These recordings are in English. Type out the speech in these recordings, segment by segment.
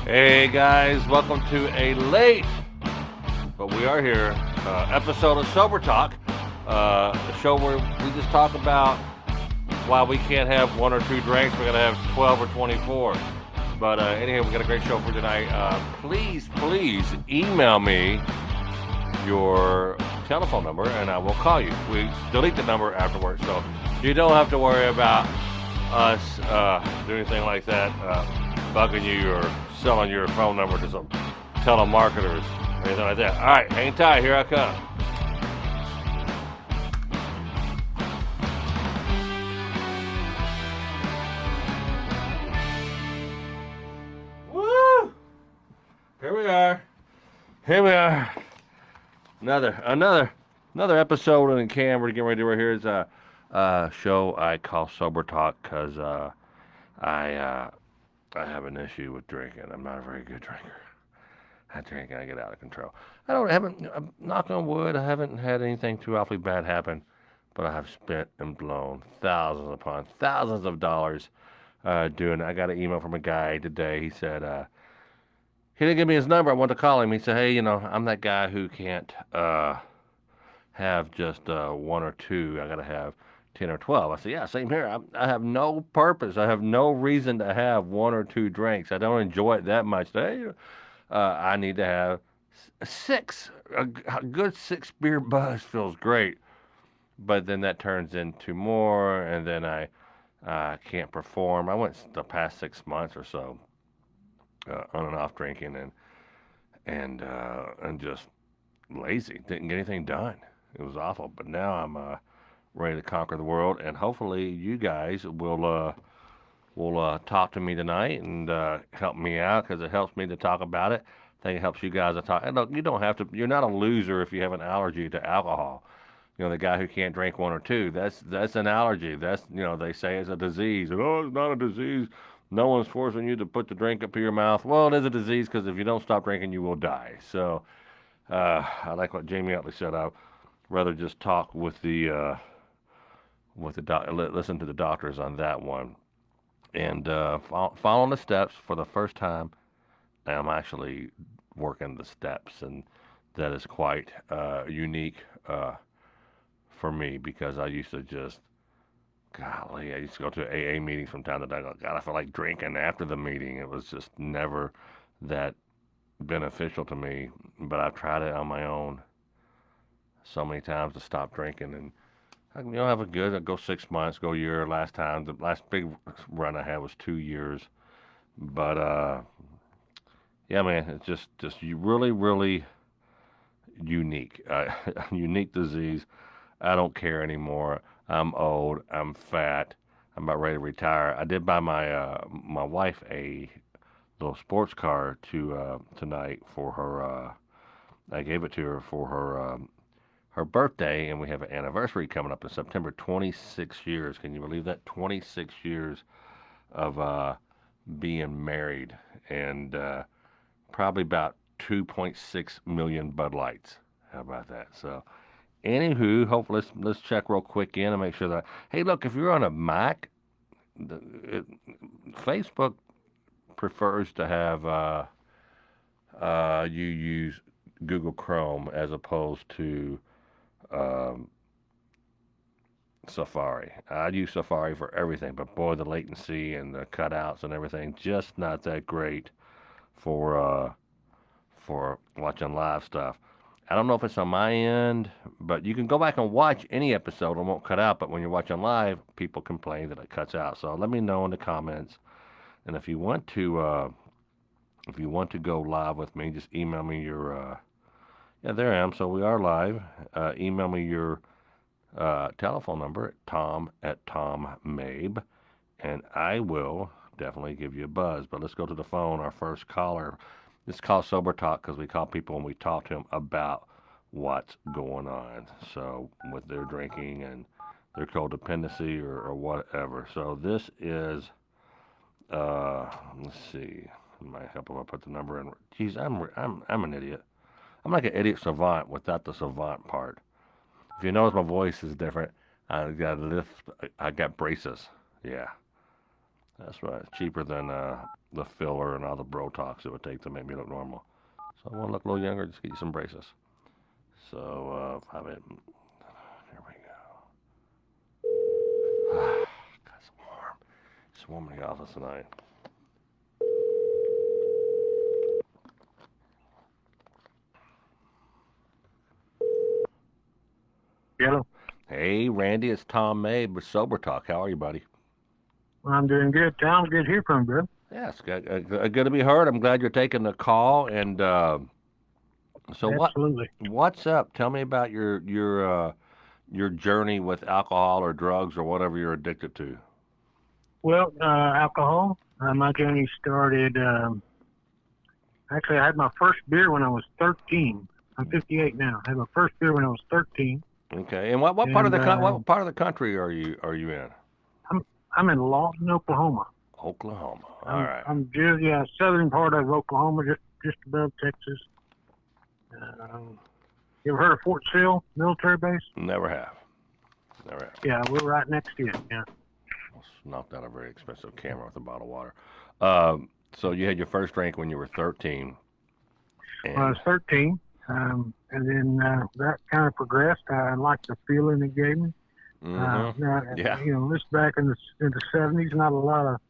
Hey guys, welcome to a late, but we are here, episode of Sober Talk, a show where we just talk about why we can't have one or two drinks, we're going to have 12 or 24. But anyhow, we got a great show for tonight. Please email me your telephone number and I will call you. We delete the number afterwards, so you don't have to worry about us doing anything like that, bugging you or selling your phone number to some telemarketers or anything like that. All right, hang tight. Here I come. Woo! Here we are. Another episode in the can. We're getting ready to do right here is a show I call Sober Talk because I have an issue with drinking. I'm not a very good drinker. I drink and I get out of control. Knock on wood, I haven't had anything too awfully bad happen, but I have spent and blown thousands upon thousands of dollars doing it. I got an email from a guy today. He said, he didn't give me his number. I wanted to call him. He said, hey, I'm that guy who can't have just one or two. I got to have 10 or 12. I said, yeah, same here. I have no purpose. I have no reason to have one or two drinks. I don't enjoy it that much. I need to have six. A good six beer buzz feels great. But then that turns into more, and then I can't perform. I went the past 6 months or so on and off drinking and just lazy. Didn't get anything done. It was awful. But now I'm ready to conquer the world, and hopefully you guys will talk to me tonight and help me out because it helps me to talk about it. I think it helps you guys to talk. And look, you don't have to. You're not a loser if you have an allergy to alcohol. The guy who can't drink one or two. That's an allergy. They say it's a disease. Oh, it's not a disease. No one's forcing you to put the drink up to your mouth. Well, it is a disease because if you don't stop drinking, you will die. So I like what Jamie Utley said. I'd rather just talk with the listen to the doctors on that one. And following the steps for the first time, I'm actually working the steps, and that is quite unique for me because I used to I used to go to AA meetings from time to time. God, I feel like drinking after the meeting. It was just never that beneficial to me, but I've tried it on my own so many times to stop drinking, and I go 6 months, go a year. The last big run I had was 2 years. But yeah, man, it's just really, really unique, unique disease. I don't care anymore. I'm old. I'm fat. I'm about ready to retire. I did buy my wife a little sports car tonight for her. I gave it to her for her birthday, and we have an anniversary coming up in September. 26 years. Can you believe that? 26 years of being married, and probably about 2.6 million Bud Lights. How about that? So, anywho, hopefully let's check real quick in and make sure that. Hey, look, if you're on a Mac, Facebook prefers to have you use Google Chrome as opposed to Safari. I use Safari for everything, but boy, the latency and the cutouts and everything just not that great for watching live stuff. I don't know if it's on my end, but you can go back and watch any episode. It won't cut out, but when you're watching live, people complain that it cuts out. So let me know in the comments. And if you want to go live with me, just email me your. Yeah, there I am. So we are live. Email me your telephone number at Tom Mabe, and I will definitely give you a buzz. But let's go to the phone. Our first caller. It's called Sober Talk because we call people and we talk to them about what's going on. So with their drinking and their codependency or whatever. So this is, let's see. It might help if I put the number in. Geez, I'm an idiot. I'm like an idiot savant without the savant part. If you notice my voice is different, I got braces. Yeah. That's right. It's cheaper than the filler and all the Botox it would take to make me look normal. So I want to look a little younger. Just get you some braces. So I mean, here we go. God, it's warm. It's warm in the office tonight. Hello. Hey, Randy, it's Tom Mabe with Sober Talk. How are you, buddy? I'm doing good, Tom. Good to hear from you, bro. Yeah, it's good to be heard. I'm glad you're taking the call. And so Absolutely. what's up? Tell me about your journey with alcohol or drugs or whatever you're addicted to. Well, alcohol. My journey started. Actually, I had my first beer when I was 13. I'm 58 now. I had my first beer when I was 13, Okay. And what part of and what part of the country are you in? I'm I'm in Lawton, Oklahoma. Oklahoma. All I'm right. I'm just southern part of Oklahoma, just above Texas. Um, you ever heard of Fort Sill military base? Never have. Never have. Yeah, we're right next to it. Yeah. It's not that a very expensive camera with a bottle of water. Um, so you had your first drink when you were 13, When I and was 13, and then that kind of progressed. I liked the feeling it gave me. Now, yeah. this back in the 70s, not a lot of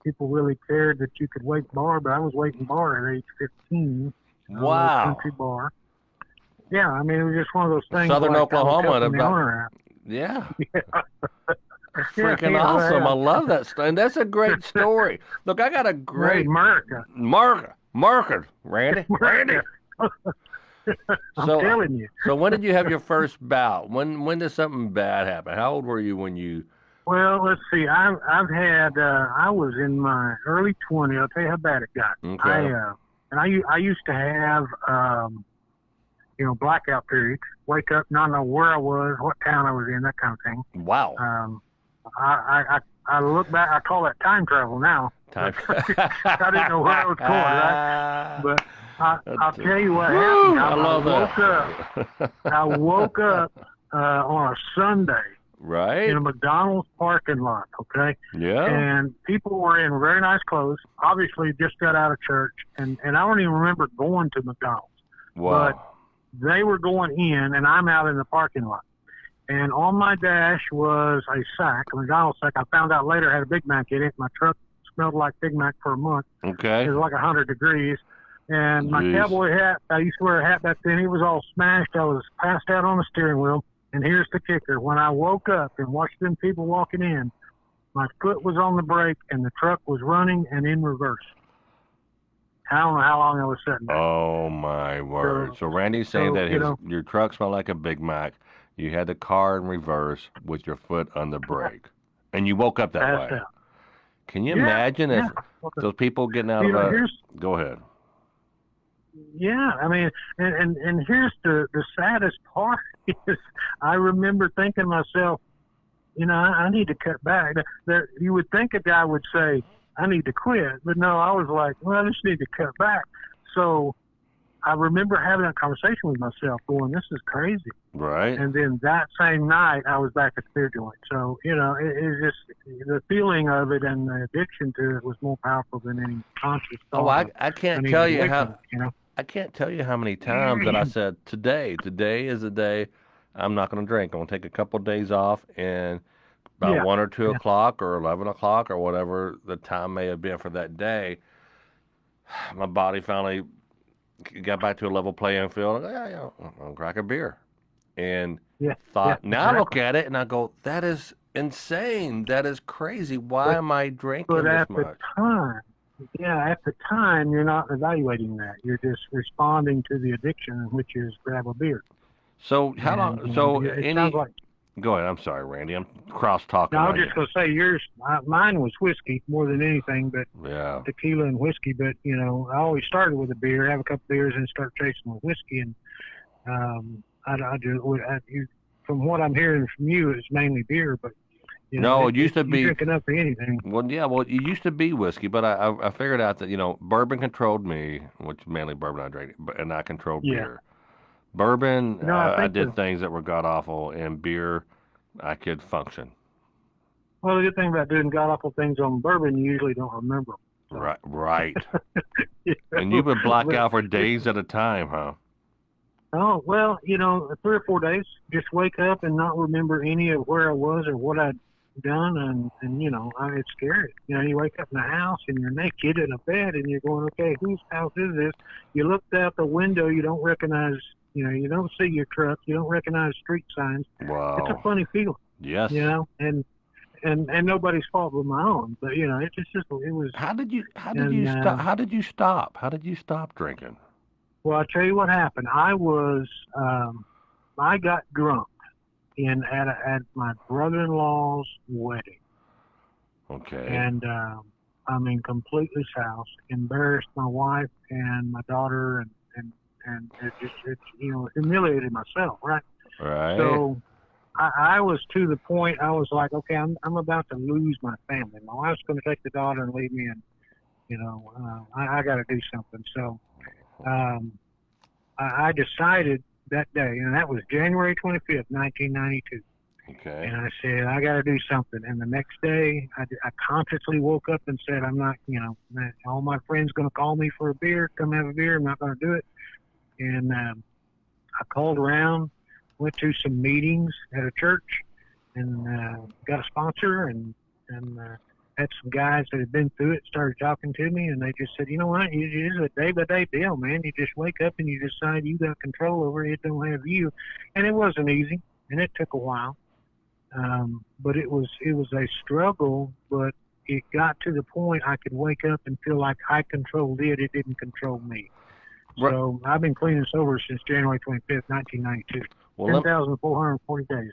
people really cared that you could wait bar, but I was waiting bar at age 15, a little country Wow. bar. Yeah, I mean, it was just one of those things Southern like I was Oklahoma, helping the about owner out. yeah. That's Yeah, freaking awesome. I well, love that story. And that's a great story. Look, I got a yeah. Hey, great America. marker, Randy. Randy. America. I'm So telling you. so when did you have your first bout? When did something bad happen? How old were you when you Well, let's see. I've had I was in my early 20s. I'll tell you how bad it got. okay. I used to have blackout periods. Wake up, not know where I was, what town I was in, that kind of thing. Wow. I look back. I call that time travel now. Time. I didn't know where I was going, right? But I'll tell you what Woo, happened. I love woke that. up. I woke up on a Sunday Right? in a McDonald's parking lot. Okay. Yeah. And people were in very nice clothes, obviously just got out of church, and I don't even remember going to McDonald's, but Wow. they were going in, and I'm out in the parking lot. And on my dash was a sack, a McDonald's sack. I found out later had a Big Mac in it. My truck smelled like Big Mac for a month. Okay. It was like 100 degrees. And my Jeez. cowboy hat, I used to wear a hat back then, it was all smashed. I was passed out on the steering wheel. And here's the kicker. When I woke up and watched them people walking in, my foot was on the brake and the truck was running and in reverse. I don't know how long I was sitting there. Oh my word. So Randy's saying that your truck smelled like a Big Mac. You had the car in reverse with your foot on the brake. And you woke up that passed way. out. Can you imagine if Okay. those people getting out of a go ahead. Yeah, I mean, and here's the saddest part is I remember thinking to myself, I need to cut back. You would think a guy would say, I need to quit, but no, I was like, well, I just need to cut back. So I remember having that conversation with myself, going, this is crazy. Right. And then that same night, I was back at the beer joint. So, it's just the feeling of it and the addiction to it was more powerful than any conscious thought. Oh, I can't tell you how I can't tell you how many times that I said today is the day I'm not going to drink. I'm going to take a couple of days off, and about 1 or 2 o'clock or 11 o'clock or whatever the time may have been for that day, my body finally got back to a level playing field. I'll crack a beer, and now I look at it and I go, that is insane. That is crazy. Why am I drinking this much? At the time, you're not evaluating that. You're just responding to the addiction, which is grab a beer. So how long? So sounds like. Go ahead. I'm sorry, Randy. I'm cross talking. No, I was just gonna say mine was whiskey more than anything, but tequila and whiskey. But I always started with a beer, have a couple beers, and start chasing with whiskey. And from what I'm hearing from you, it's mainly beer, but. No, it used to be drinking up for anything. Well, yeah, it used to be whiskey, but I figured out that bourbon controlled me, which mainly bourbon I drank, and I controlled beer. Bourbon, I did things that were god awful, and beer, I could function. Well, the good thing about doing god awful things on bourbon, you usually don't remember 'em. So, Right, right. you And you would black but out for it's, days at a time, huh? oh, well, 3 or 4 days, just wake up and not remember any of where I was or what I'd done. It's scary. You wake up in the house and you're naked in a bed and you're going, okay, whose house is this? You looked out the window, you don't recognize, you don't see your truck, you don't recognize street signs. It's a Wow. funny feeling, Yes. and nobody's fault but my own. But, it was, and, How did you stop drinking? well, I'll tell you what happened. I got drunk at my brother-in-law's wedding, Okay. and I'm in completely soused, embarrassed my wife and my daughter, and humiliated myself, right? Right. So I was to the point. I was like, okay, I'm about to lose my family. My wife's going to take the daughter and leave me, and I got to do something. So um, I decided that day, and that was January 25th, 1992. Okay. And I said, I got to do something. And the next day, I consciously woke up and said, I'm not, all my friends going to call me for a beer, come have a beer. I'm not going to do it. And I called around, went to some meetings at a church, and got a sponsor, and had some guys that had been through it started talking to me, and they just said, you know what, it's a day-by-day deal, man. You just wake up and you decide you got control over it. It don't have you. And it wasn't easy, and it took a while. But it was a struggle, but it got to the point I could wake up and feel like I controlled it. It didn't control me. Right. So I've been clean and sober since January 25th, 1992. Well, 10,440 days.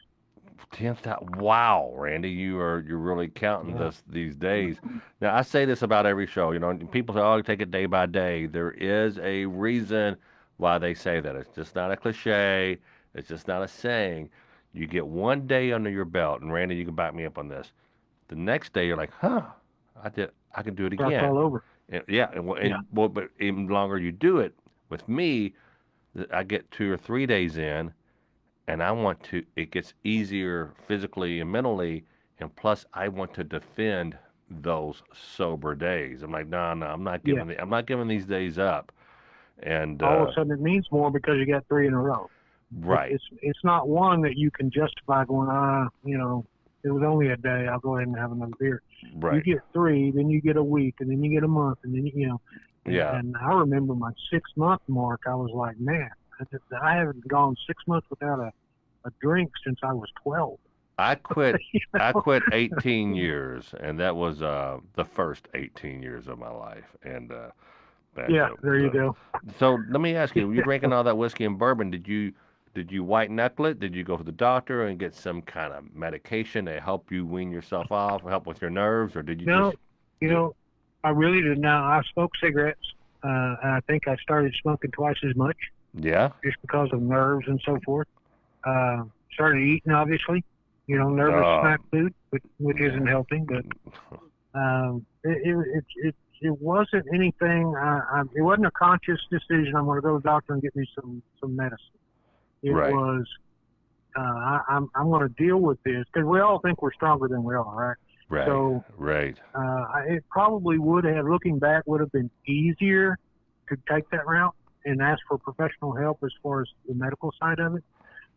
10th. Wow, Randy, you're really counting Yeah. these days. Now, I say this about every show. And people say, "Oh, take it day by day." There is a reason why they say that. It's just not a cliche. It's just not a saying. You get one day under your belt, and Randy, you can back me up on this. The next day, you're like, "Huh, I can do it Starts again." all over. And, yeah, and, Yeah. but even longer you do it, with me, I get 2 or 3 days in, and I want to. It gets easier physically and mentally, and plus, I want to defend those sober days. I'm like, no, no, Yeah. I'm not giving these days up. And All of a sudden it means more because you got three in a row. right, It's not one that you can justify going, it was only a day. I'll go ahead and have another beer. You right, get three, then you get a week, and then you get a month, and then, yeah. and I remember my 6 month mark. I was like, man, I haven't gone 6 months without a drink since I was 12. I quit. You I know? quit 18 years, and that was the first 18 years of my life. And back Yeah, up. there you go. So let me ask you: you drinking all that whiskey and bourbon? Did you white knuckle it? Did you go to the doctor and get some kind of medication to help you wean yourself off, help with your nerves, or did you No, just? you know, I really did not. I smoked cigarettes, and I think I started smoking twice as much Yeah. just because of nerves and so forth. Started eating, obviously, nervous Uh, snack food, which yeah. isn't helping. But it wasn't anything. It wasn't a conscious decision. I'm going to go to the doctor and get me some medicine. It Right. was. I'm going to deal with this because we all think we're stronger than we are, right? Right. So Right. it probably would have, looking back, would have been easier to take that route and ask for professional help as far as the medical side of it.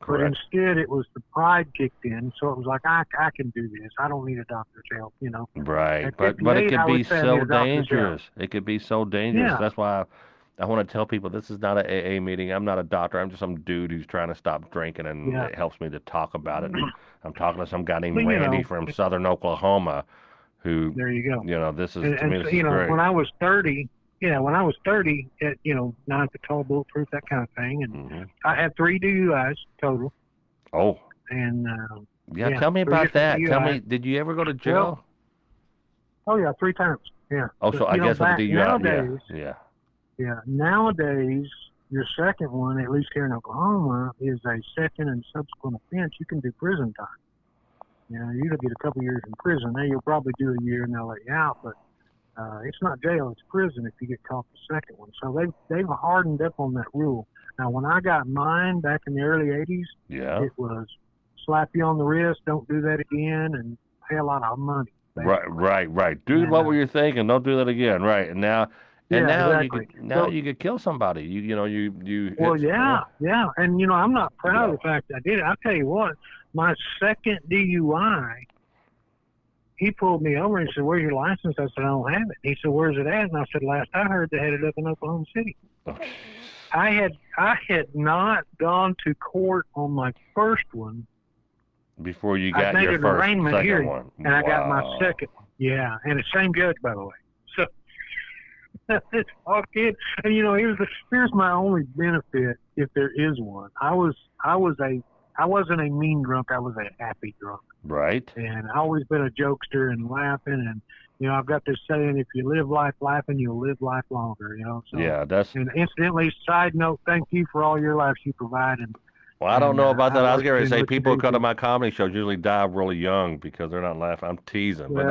But Correct. instead, it was the pride kicked in. So it was like, I can do this. I don't need a doctor's help. Right. At But it 58, could I be would say I need so a doctor's help. dangerous. It could be so dangerous. Yeah, That's why I want to tell people this is not a AA meeting. I'm not a doctor. I'm just some dude who's trying to stop drinking, and yeah. it helps me to talk about it. And I'm talking to some guy named But, Randy from Southern Oklahoma, who, there you go. this is to And me so, this is great. when I was 30, when I was 30, at, 9 foot tall, bulletproof, that kind of thing. And Hmm. I had 3 DUIs total. Oh, And, yeah. Tell me 3 about different that. Tell DUIs. me, did you ever go to Well, jail? oh, yeah, 3 times. Yeah. Oh, But, so I guess with the back DUI, yeah, nowadays, yeah. nowadays, your second one, at least here in Oklahoma, is a second and subsequent offense. You can do prison time. You'll get a couple years in prison. Now, you'll probably do a year and they'll let you out, but it's not jail, it's prison if you get caught the second one. So they've hardened up on that rule. Now, when I got mine back in the early 80s, Yeah. it was slap you on the wrist, don't do that again, and hell out of money, Right, basically. right, right. Do And what were you thinking? Don't do that again. Right. And yeah, now exactly. So you could kill somebody. You well, hit yeah. yeah, and I'm not proud of Go. the fact that I did it. I'll tell you what, my second DUI, he pulled me over and he said, "Where's your license?" I said, "I don't have it." He said, "Where's it at?" And I said, "Last I heard, they had it up in Oklahoma City." Oh, I had not gone to court on my first one. before you I got made your an first, arraignment second hearing, one. and I got my Wow. second one. Yeah, and the same judge, by the way. So it's all kid. And here's my only benefit, if there is one. I wasn't a mean drunk. I was a happy drunk, Right. and I always been a jokester and laughing. And I've got this saying: if you live life laughing, you'll live life longer. So. Yeah, that's And incidentally, side note, thank you for all your lives you provide, and well, I don't know about I that. I was worship going to you and say what you people who do. come to 'Cause, my comedy shows usually die really young because they're not laughing. I'm teasing, but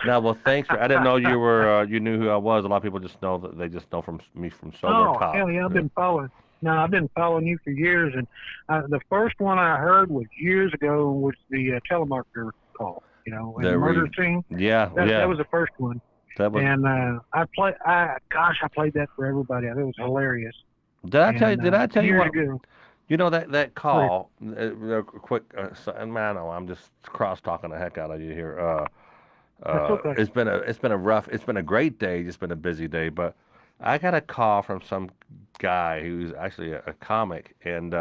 well, well, thanks for. I didn't know you were you knew who I was. A lot of people just know that they just know from me from Sober oh Talk. hell yeah, I've Yeah. been following. No, I've been following you for years, and the first one I heard was years ago, was the telemarketer call. In the The murder re, scene. yeah, That yeah. was the first one, That was. and I played that for everybody. I think it was hilarious. Did I tell you? And Did I tell you years what? ago, You know that wait, call. Real quick, and man, I know I'm just cross talking the heck out of you here. that's okay. It's been a great day. It's been a busy day, but I got a call from some guy who's actually a comic, and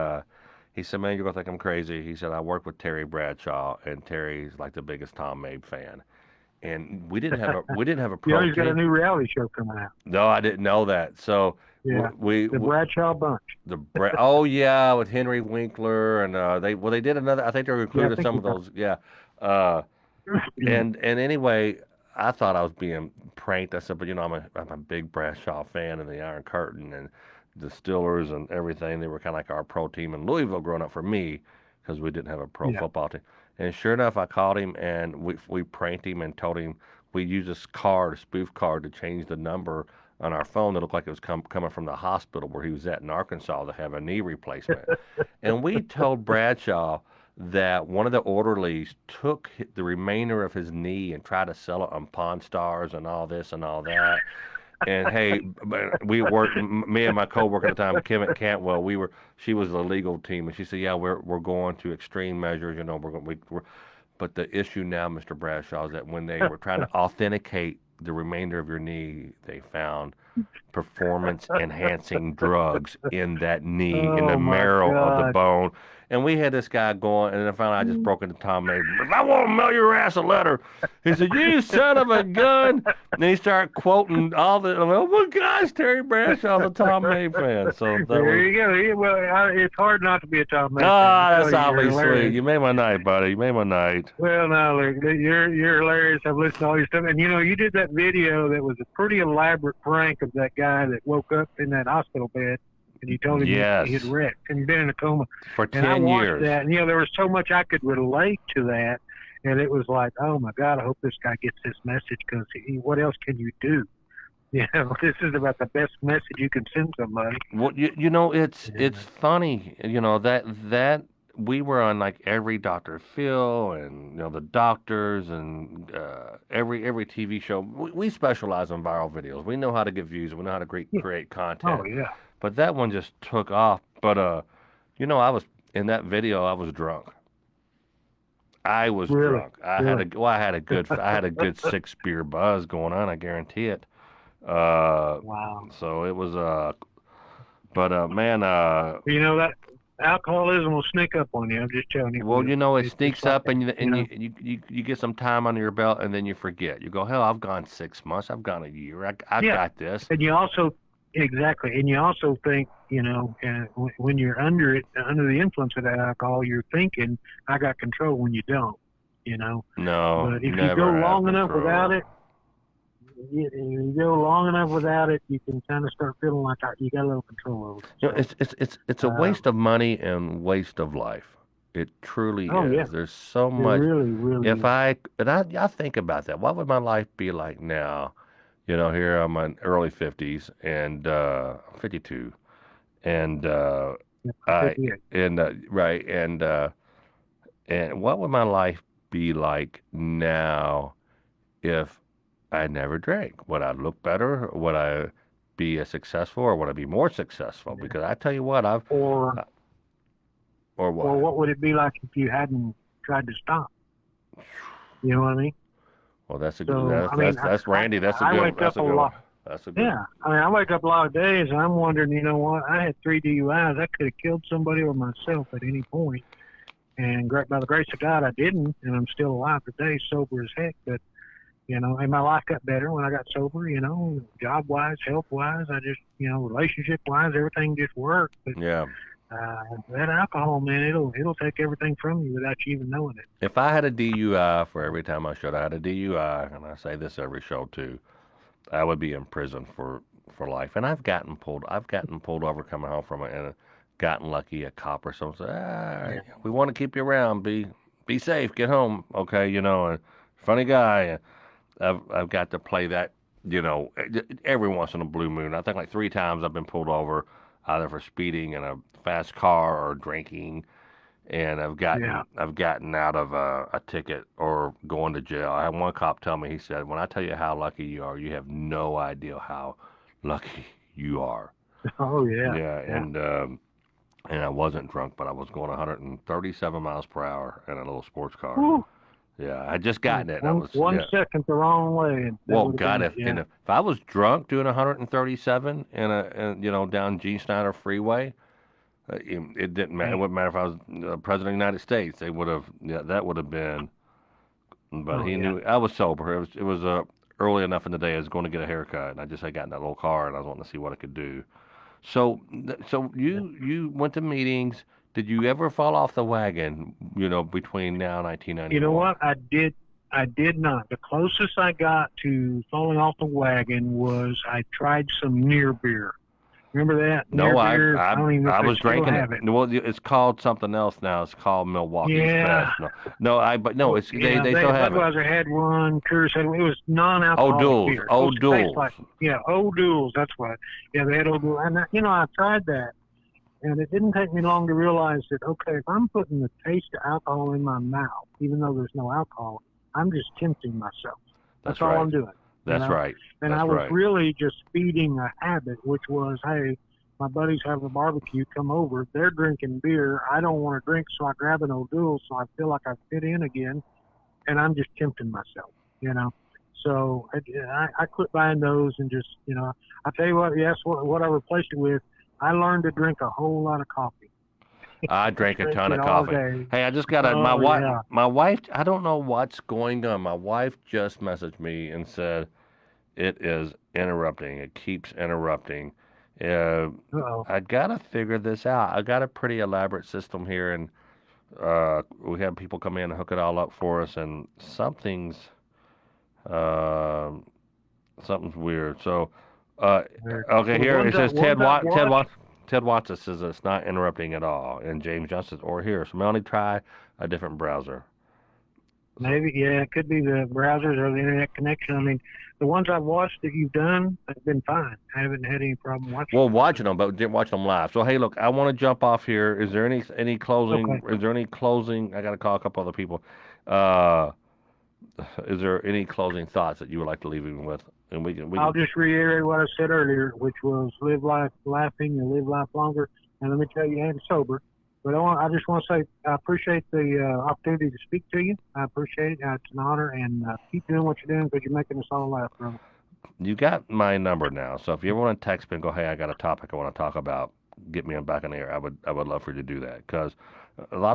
he said, "Man, you're gonna think I'm crazy." He said, "I work with Terry Bradshaw, and Terry's like the biggest Tom Mabe fan." And we didn't have a pro He's got a team. new reality show coming out. No, I didn't know that. So Yeah, the we Bradshaw Bunch. oh yeah, with Henry Winkler and they did another. I think they Yeah, I recruited think some he's of those. Yeah. Uh, and anyway, I thought I was being pranked. I said, but I'm a big Bradshaw fan of the Iron Curtain and the Steelers and everything. They were kind of like our pro team in Louisville growing up for me because we didn't have a pro yeah. football team. And sure enough, I called him and we pranked him and told him we used this card, a spoof card, to change the number on our phone that looked like it was coming from the hospital where he was at in Arkansas to have a knee replacement. And we told Bradshaw that one of the orderlies took the remainder of his knee and tried to sell it on Pawn Stars and all this and all that. And hey, we worked. Me and my coworker at the time, Kim at Cantwell, She was the legal team, and she said, "Yeah, we're going to extreme measures. We're." But the issue now, Mr. Bradshaw, is that when they were trying to authenticate the remainder of your knee, they found performance enhancing drugs in that knee, in the Oh my marrow of the God. bone. And we had this guy going, and then finally I just broke into Tom Mabe. If I want to mail your ass a letter, he said, "You son of a gun." And he started quoting all the, oh my gosh, Terry Bradshaw's a Tom Mabe fan. So that There was, you go. Well, it's hard not to be a Tom Mabe fan. I that's tell you, you're awfully sweet. hilarious. You made my night, buddy. You made my night. Well, no, look, you're hilarious. I've listened to all your stuff, and you did that video that was a pretty elaborate prank of that guy that woke up in that hospital bed, and you told him he had Yes. wrecked and he'd been in a coma. For And I 10 watched years. that, and there was so much I could relate to that, and it was like, oh my God, I hope this guy gets this message because what else can you do? This is about the best message you can send somebody. Well, it's And, funny, that we were on like every Dr. Phil and the doctors and every TV show. We specialize in viral videos. We know how to get views. We know how to yeah. create Oh content. yeah, But that one just took off. But I was in that video. I was drunk. I was really, drunk. really. I had a good 6 beer buzz going on. I guarantee it. Uh, Wow. so it was but man, That alcoholism will sneak up on you. I'm just telling you, it well, will. it It's sneaks like up that. and you get some time under your belt and then you forget. You go, hell, I've gone 6 months. I've gone a year. I Yeah, got this. and you also exactly, and you also think, when you're under the influence of that alcohol, you're thinking, I got control when you don't. No, But if you go never have long enough without control. it, you go long enough without it, you can kind of start feeling like you got a little control over it. So, It's a uh, waste of money and waste of life. It truly oh yeah, is. There's so it much. really, really If is. I think about that, what would my life be like now? Here I'm in early 50s and I'm 52, and Yeah, I'm I 58. and right and what would my life be like now if I never drank? Would I look better? Would I be as successful, or would I be more successful? Yeah. Because I tell you what, Or uh, or or what? what would it be like if you hadn't tried to stop? You know what I mean? Well, that's a good, So I mean, that's Randy. I wake up That's a a good one. lot. That's a good Yeah, one. I mean, I wake up a lot of days and I'm wondering, you know what? I had 3 DUIs. I could have killed somebody or myself at any point. And by the grace of God, I didn't, and I'm still alive today, sober as heck. But and my life got better when I got sober. Job wise, health wise, I just, relationship wise, everything just worked. But Yeah. that alcohol, man, it'll take everything from you without you even knowing it. If I had a DUI for every time I showed I had a DUI, and I say this every show too, I would be in prison for life. And I've gotten pulled over coming home from it, and gotten lucky. A cop or something said, Yeah, we want to keep you around. Be safe. Get home. Okay, and funny guy. I've got to play that, every once in a blue moon. I think like 3 times I've been pulled over, either for speeding in a fast car or drinking, and yeah. I've gotten out of a ticket or going to jail. I had one cop tell me, he said, "When I tell you how lucky you are, you have no idea how lucky you are." Oh yeah, Yeah, yeah. and I wasn't drunk, but I was going 137 miles per hour in a little sports car. Whew. Yeah, I just Yeah. gotten it. And I One was, one yeah. second the wrong way, and that Well, would have been God, it. Yeah. if I was drunk doing 137 down Gene Snyder Freeway, it didn't matter. It Man. wouldn't matter if I was president of the United States. They would have, yeah, that would have been. But Oh he yeah. knew I was sober. It was early enough in the day. I was going to get a haircut, and I just had gotten that little car, and I was wanting to see what I could do. So Yeah. you went to meetings. Did you ever fall off the wagon? Between now and You know 1991. what? I did not. The closest I got to falling off the wagon was I tried some near beer. Remember that near No, beer? I don't even know if I they was still drinking it. have it. Well, it's called something else now. It's called Milwaukee's Yeah. Best. No, no, but no, it's Yeah. they still have it. Budweiser had one. Coors had one. It was Oh, non-alcoholic duels, beer. oh, Supposed to taste duels. like Old Duels. That's what. Yeah, they had Old Duels, and I tried that, and it didn't take me long to realize that okay, if I'm putting the taste of alcohol in my mouth, even though there's no alcohol, I'm just tempting myself. That's That's all right. I'm doing. You That's know. right. And I That's was right. really just feeding a habit, which was, hey, my buddies have a barbecue, come over. They're drinking beer. I don't want to drink, so I grab an Old Duel, so I feel like I fit in again, and I'm just tempting myself, you know. So I quit buying those and just, I tell you what, yes, what I replaced it with, I learned to drink a whole lot of coffee. I drank a Drink ton it of all coffee. day. Hey, I just got Oh yeah. my wife, I don't know what's going on. My wife just messaged me and said it is interrupting. It keeps interrupting. Uh, Uh-oh. I gotta figure this out. I got a pretty elaborate system here, and we have people come in and hook it all up for us, and uh, something's weird. So, uh, Weird. okay, Well, the here it says ones I've watched, Ted Watson says it's not interrupting at all, and James Johnson says, or here, so Melanie, try a different browser. So, maybe, yeah, it could be the browsers or the internet connection. I mean, the ones I've watched that you've done have been fine. I haven't had any problem watching well, them. watching them, but didn't watch them live. So, hey, look, I want to jump off here. Is there any closing? Okay. Is there any closing? I got to call a couple other people. Uh, is there any closing thoughts that you would like to leave me with? And we I'll can. just reiterate what I said earlier, which was live life laughing and live life longer. And let me tell you, I'm sober. But I just want to say I appreciate the opportunity to speak to you. I appreciate it. It's an honor, and keep doing what you're doing because you're making us all laugh, brother. You got my number now, so if you ever want to text me and go, hey, I got a topic I want to talk about, get me back in the air. I would love for you to do that because Oh, cool. a lot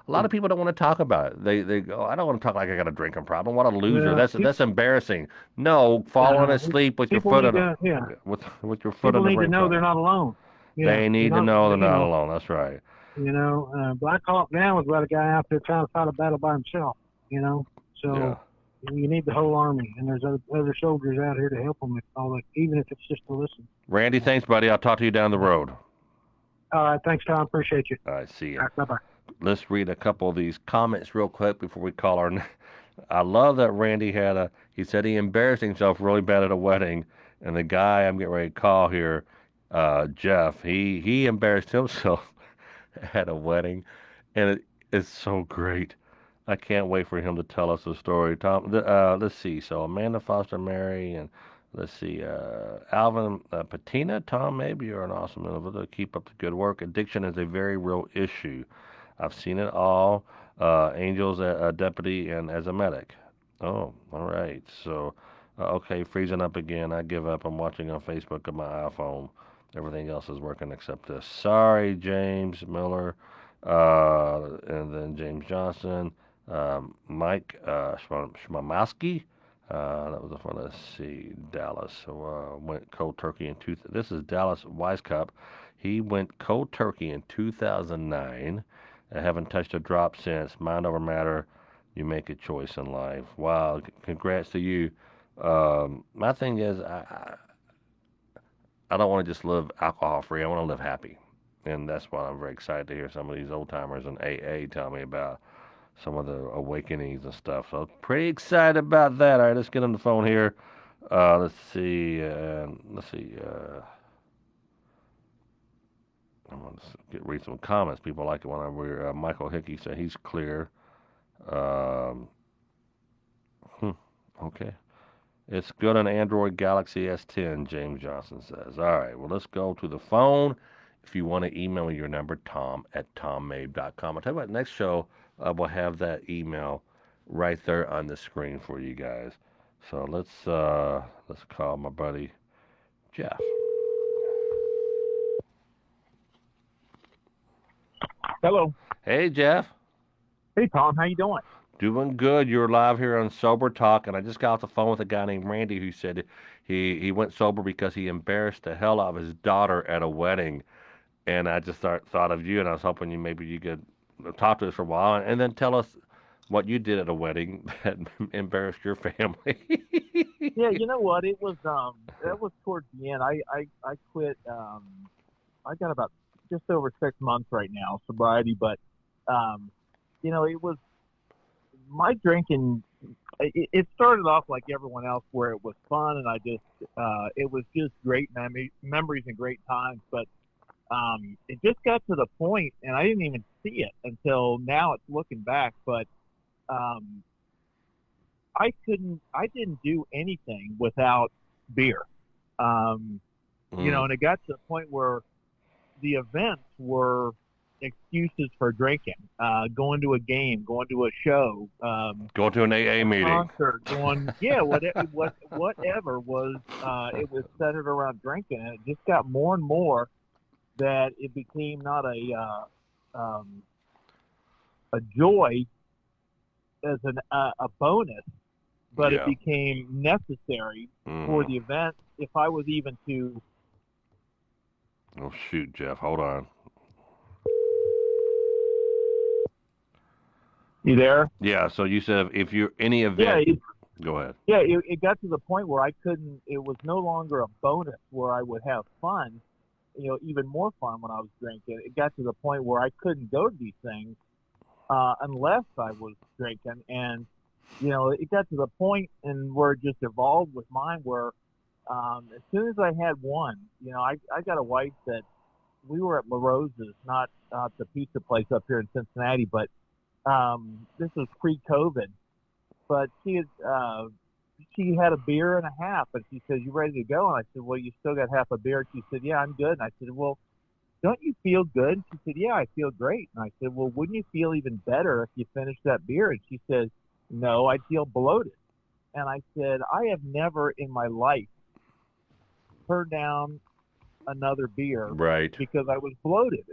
Cool. of people don't want to talk about it. They go, I don't want to talk like I got a drinking problem. What a loser. Well, That's embarrassing. No, falling asleep with your people foot need on to, with your foot people on the need to brake know pedal. they're not alone. Yeah, They you're need to not, know they're not alone. That's right. Black Hawk Down was about a guy out there trying to fight a battle by himself, Yeah. so you need the whole army, and there's other soldiers out here to help them, even if it's just to listen. Randy, thanks, buddy. I'll talk to you down the road. All right, thanks, Tom. Appreciate you. All right, see ya. All right, bye-bye. Let's read a couple of these comments real quick before we call our. I love that Randy he said he embarrassed himself really bad at a wedding, and the guy I'm getting ready to call here, Jeff, he embarrassed himself at a wedding, and it's so great. I can't wait for him to tell us the story. Tom, let's see. So Amanda Foster Mary and let's see, Alvin Patina, Tom, maybe you're an awesome individual. Keep up the good work. Addiction is a very real issue. I've seen it all. Angels, a deputy, and as a medic. Oh, all right. So, okay, freezing up again. I give up. I'm watching on Facebook on my iPhone. Everything else is working except this. Sorry, James Miller, and then James Johnson, Mike Shmamowski. That was the one. Let's see, Dallas. So went cold turkey in two. This is Dallas Wisecup. He went cold turkey in 2009. I haven't touched a drop since. Mind over matter. You make a choice in life. Wow! Congrats to you. My thing is, I don't want to just live alcohol free. I want to live happy, and that's why I'm very excited to hear some of these old timers in AA tell me about some of the awakenings and stuff. So pretty excited about that. All right, let's get on the phone here. Let's see. Let's see. I'm going to read some comments. People like it when I read. Michael Hickey said he's clear. Um, hmm, okay. It's good on Android Galaxy S10, James Johnson says. All right, well, let's go to the phone. If you want to email me your number, tom@tommabe.com. I'll tell you what, next show, we'll have that email right there on the screen for you guys. So let's call my buddy Jeff. Hello. Hey, Jeff. Hey, Tom. How you doing? Doing good. You're live here on Sober Talk, and I just got off the phone with a guy named Randy who said he went sober because he embarrassed the hell out of his daughter at a wedding. And I just thought of you, and I was hoping you could talk to us for a while, and then tell us what you did at a wedding that embarrassed your family. Yeah, you know what? It was that was towards the end. I quit. I got about just over 6 months right now sobriety, but it was my drinking. It started off like everyone else, where it was fun, and I just it was just great memories and great times, but it just got to the point, and I didn't even see it until now. It's looking back, but um, I didn't do anything without beer. Mm, And it got to the point where the events were excuses for drinking, going to a game, going to a show, go to an AA a meeting. concert, whatever was, it was centered around drinking, and it just got more and more that it became not a joy as a bonus, but it Yeah. became necessary for Hmm. the event if I was even to. Oh shoot, Jeff, hold on. You there? Yeah. So you said if you're any Yeah, event, go ahead. it got to the point where I couldn't. It was no longer a bonus where I would have fun, even more fun when I was drinking. It got to the point where I couldn't go to these things unless I was drinking, and it got to the point and where it just evolved with mine, where as soon as I had one, I got a wife that we were at La Rosa's, not the pizza place up here in Cincinnati, but this was pre-COVID. But she had a beer and a half, and she said, "You ready to go?" And I said, "Well, you still got half a beer." She said, "Yeah, I'm good." And I said, "Well, don't you feel good?" And she said, "Yeah, I feel great." And I said, "Well, wouldn't you feel even better if you finished that beer?" And she said, "No, I'd feel bloated." And I said, "I have never in my life turned down another beer Right. because I was bloated."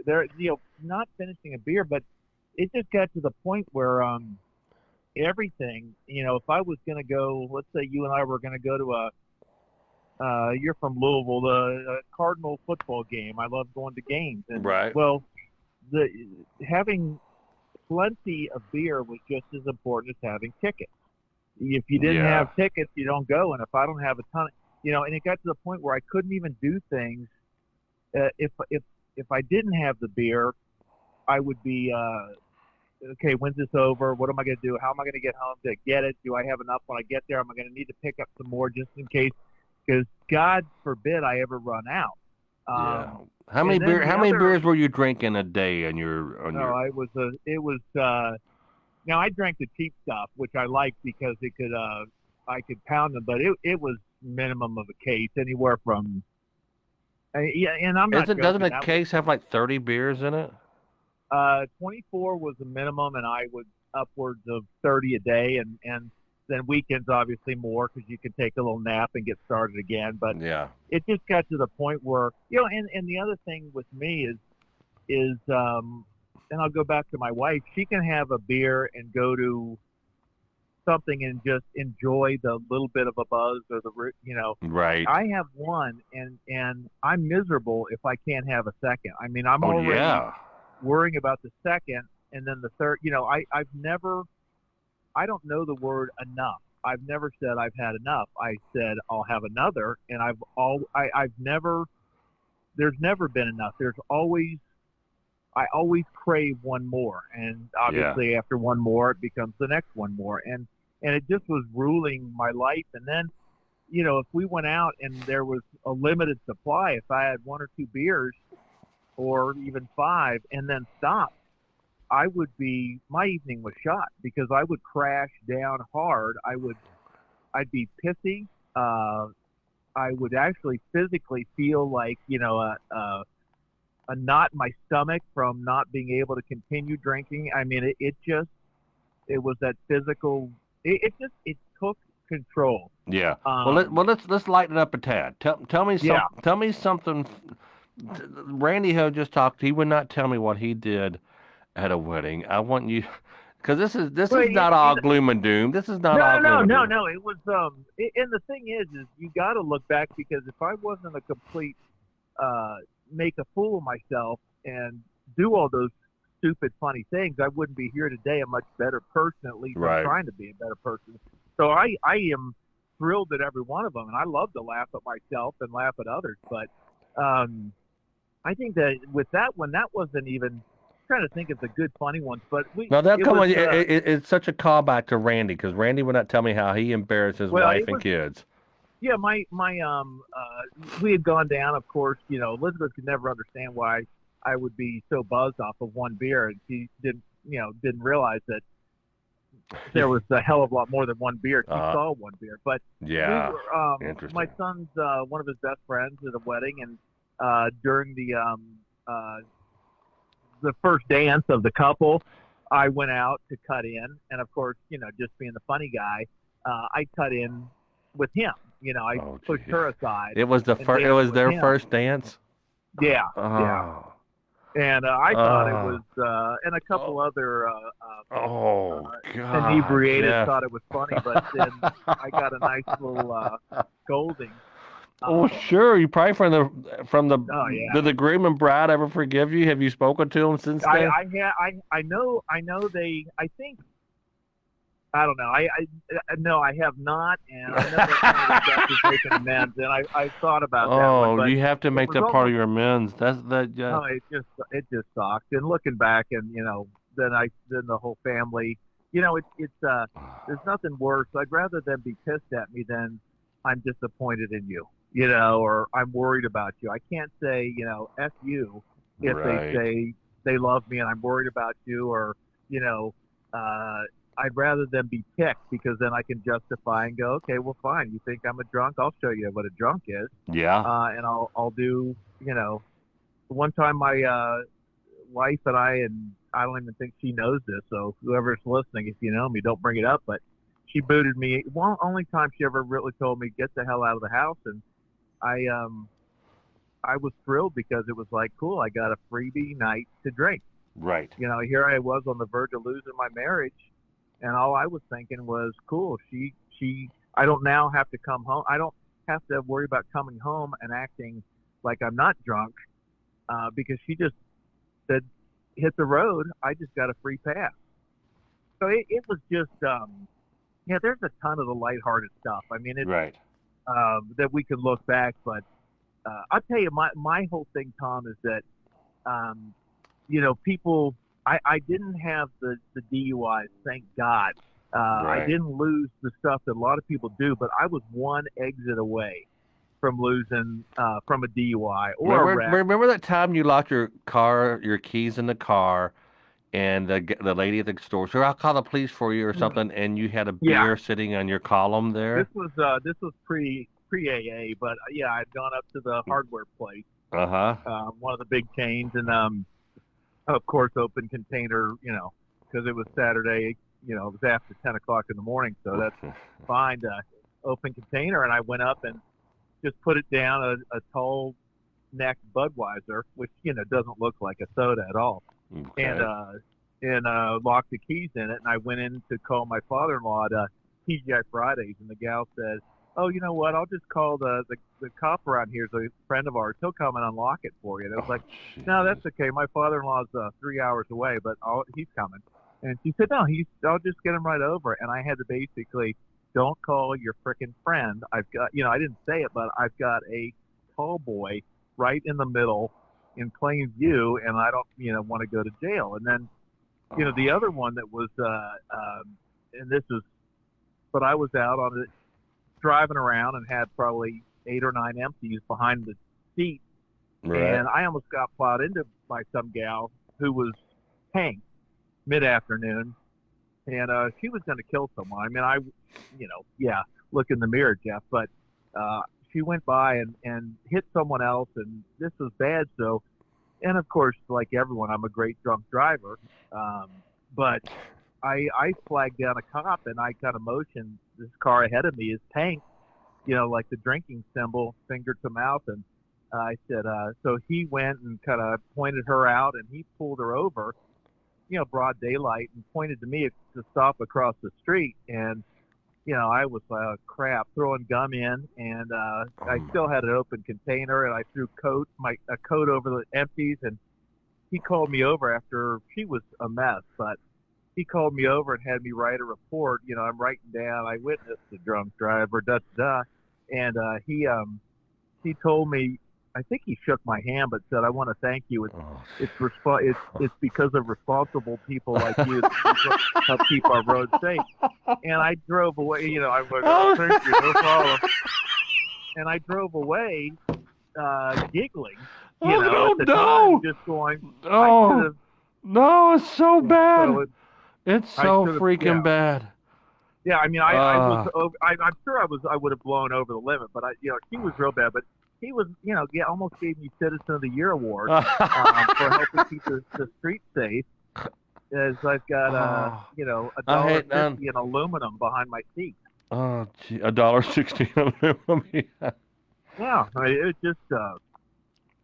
Not finishing a beer, but it just got to the point where everything, if I was going to go, let's say you and I were going to go to you're from Louisville, the Cardinal football game. I love going to games, and Right. well, the having plenty of beer was just as important as having tickets. If you didn't Yeah. have tickets, you don't go. And if I don't have a ton, and it got to the point where I couldn't even do things. If I didn't have the beer, I would be okay. When's this over? What am I going to do? How am I going to get home to get it? Do I have enough when I get there? Am I going to need to pick up some more just in case? Because God forbid I ever run out. Yeah. Um, and then How the many other, beers were you drinking a day on your no, it was Now I drank the cheap stuff, which I liked because it could I could pound them, but it was minimum of a case, anywhere from yeah, and I'm not Isn't doesn't joking. a That was case have like 30 beers in it? 24 was the minimum, and I would upwards of 30 a day, and then weekends obviously more because you could take a little nap and get started again. But Yeah. it just got to the point where and the other thing with me is and I'll go back to my wife. She can have a beer and go to something and just enjoy the little bit of a buzz or Right. I have one and I'm miserable if I can't have a second. I mean, I'm Oh already yeah. worrying about the second and then the third. I don't know the word enough. I've never said I've had enough. I said I'll have another, and I've never. There's never been enough. I always crave one more, and Yeah. obviously after one more, it becomes the next one more, and it just was ruling my life. And then, if we went out and there was a limited supply, if I had one or two beers or even five, and then stopped, my evening was shot because I would crash down hard. I'd be pissy. I would actually physically feel like, a knot in my stomach from not being able to continue drinking. I mean, it was that physical, it took control. Yeah. Um, Let's lighten it up a tad. yeah, Tell me something. Randy Ho just talked. He would not tell me what he did at a wedding. I want you, because this but is not all gloom and doom. This is not no, all no, no, gloom and no, doom. no. It was, and the thing is you got to look back because if I wasn't a complete, uh, make a fool of myself and do all those stupid, funny things, I wouldn't be here today a much better person. At least I'm Right. trying to be a better person. So I am thrilled at every one of them, and I love to laugh at myself and laugh at others. But um, I think that with that one, that wasn't even I'm trying to think of the good funny ones. But Now that it come was on, it's such a callback to Randy because Randy would not tell me how he embarrassed his well, wife it and was kids. yeah, my we had gone down, of course, Elizabeth could never understand why I would be so buzzed off of one beer, and she didn't realize that there was a hell of a lot more than one beer. She Uh, saw one beer. But we yeah, were my interesting. son's one of his best friends at a wedding, and during uh the first dance of the couple, I went out to cut in, and of course, just being the funny guy, I cut in with him. I Oh, pushed gee. her aside It was and it danced was with their him. first dance. Yeah, yeah. Oh, And I thought it was, oh, and a couple oh, other oh, God, inebriated Jeff. thought it was funny, but then I got a nice little scolding. Oh, Um, sure. You probably from the oh yeah, did the groom and bride ever forgive you? Have you spoken to them since then? I know I think I don't know. No, I have not, and I know that's one of the steps is making amends, and I thought about that one, Oh, but you have to it make was that part of almost your amends. That's that. Yeah. no, it just sucked. And looking back, and then the whole family, there's nothing worse. I'd rather them be pissed at me than I'm disappointed in you, or I'm worried about you. I can't say f you if they Right. say they love me and I'm worried about you, or you know uh I'd rather them be picked because then I can justify and go, okay, well, fine. You think I'm a drunk? I'll show you what a drunk is, Yeah. and I'll do. One time my wife and I don't even think she knows this. So whoever's listening, if you know me, don't bring it up. But she booted me. Well, only time she ever really told me get the hell out of the house, and I um I was thrilled because it was like, cool. I got a freebie night to drink. Right. Here I was on the verge of losing my marriage, and all I was thinking was, cool. I don't now have to come home. I don't have to worry about coming home and acting like I'm not drunk, because she just said, hit the road. I just got a free pass. So it was just, yeah, there's a ton of the lighthearted stuff. I mean, it's, Right. that we could look back, but, I'll tell you, my whole thing, Tom, is that, um, people, I didn't have the DUIs, thank God. I Right. didn't lose the stuff that a lot of people do, but I was one exit away from losing, from a DUI or a wreck. Remember that time you locked your keys in the car, and the lady at the store said, "I'll call the police for you" or something, and you had a Yeah, beer sitting on your column there. this was pre AA, but yeah, I'd gone up to the hardware place, Uh-huh. one of the big chains, and of course, open container, because it was Saturday, it was after 10 o'clock in the morning, so that's fine to open container. And I went up and just put it down a tall neck Budweiser, which doesn't look like a soda at all, and Okay. locked the keys in it. And I went in to call my father-in-law at TGI Fridays, and the gal said, "Oh, you know what? I'll just call the cop around here. Is a friend of ours. He'll come and unlock it for you." And I was Oh, like, "No, jeez. that's okay. My father-in-law's 3 hours away, but he's coming." And she said, "No, I'll just get him right over." And I had to basically, don't call your frickin' friend. I've got, I didn't say it, but I've got a tall boy right in the middle in plain view, and I don't, want to go to jail. And then, the other one that was, and this is, but I was out on it driving around and had probably 8 or 9 empties behind the seat, Right. and I almost got plowed into by some gal who was tanked mid-afternoon, and she was going to kill someone. I mean, yeah, look in the mirror, Jeff, but she went by and hit someone else, and this was bad. So, and of course, like everyone, I'm a great drunk driver, but I flagged down a cop, and I kind of motioned this car ahead of me is tanked, like the drinking symbol, finger to mouth, and I said, so he went and kind of pointed her out, and he pulled her over, broad daylight, and pointed to me to stop across the street. And, I was crap, throwing gum in, and I still had an open container, and I threw a coat over the empties, and he called me over after she was a mess, but he called me over and had me write a report. I'm writing down, I witnessed a drunk driver, and he told me, I think he shook my hand, but said, "I want to thank you. Oh. It's because of responsible people like you that help keep our roads safe." And I drove away. I was like, "Oh, thank you, no problem." And I drove away, giggling. Oh, At the no, time, just going, no. I should Oh, have. no, it's so So bad. It's I so should have. freaking Yeah. bad. Yeah, I mean, I was, Uh, I'm sure I would have blown over the limit, but he was real bad, but he was, almost gave me Citizen of the Year award, for helping keep the street safe, as I've got, oh, a I dollar hate none. fifty in aluminum behind my seat. Oh, gee, $1.16 aluminum. Yeah. Yeah, it just,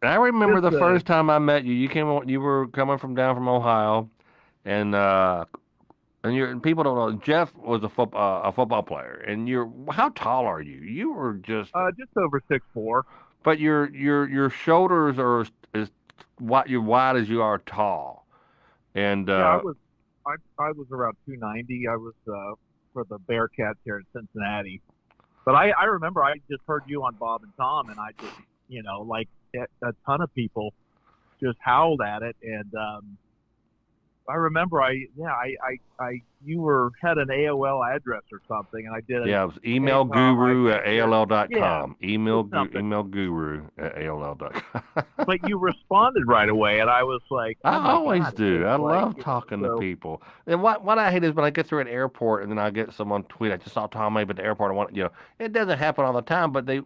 I remember just, the first time I met you. You were coming from down from Ohio, and and people don't know. Jeff was a football player, and how tall are you? You were just over 6'4". but your shoulders are as wide as you are tall, and Yeah, I was around 290. I was, for the Bearcats here in Cincinnati. But I remember I just heard you on Bob and Tom, and I just, like a ton of people just howled at it. And I remember you had an AOL address or something, and I did yeah, it was hey Tom, I emailguru at shared, yeah, AOL.com. just something. Emailguru at AOL.com. But you responded right away, and I was like, I oh my always God, do. it's I like, love talking to so people. And what I hate is when I get through an airport and then I get someone tweet, "I just saw Tom Mabe at the airport." It doesn't happen all the time, but they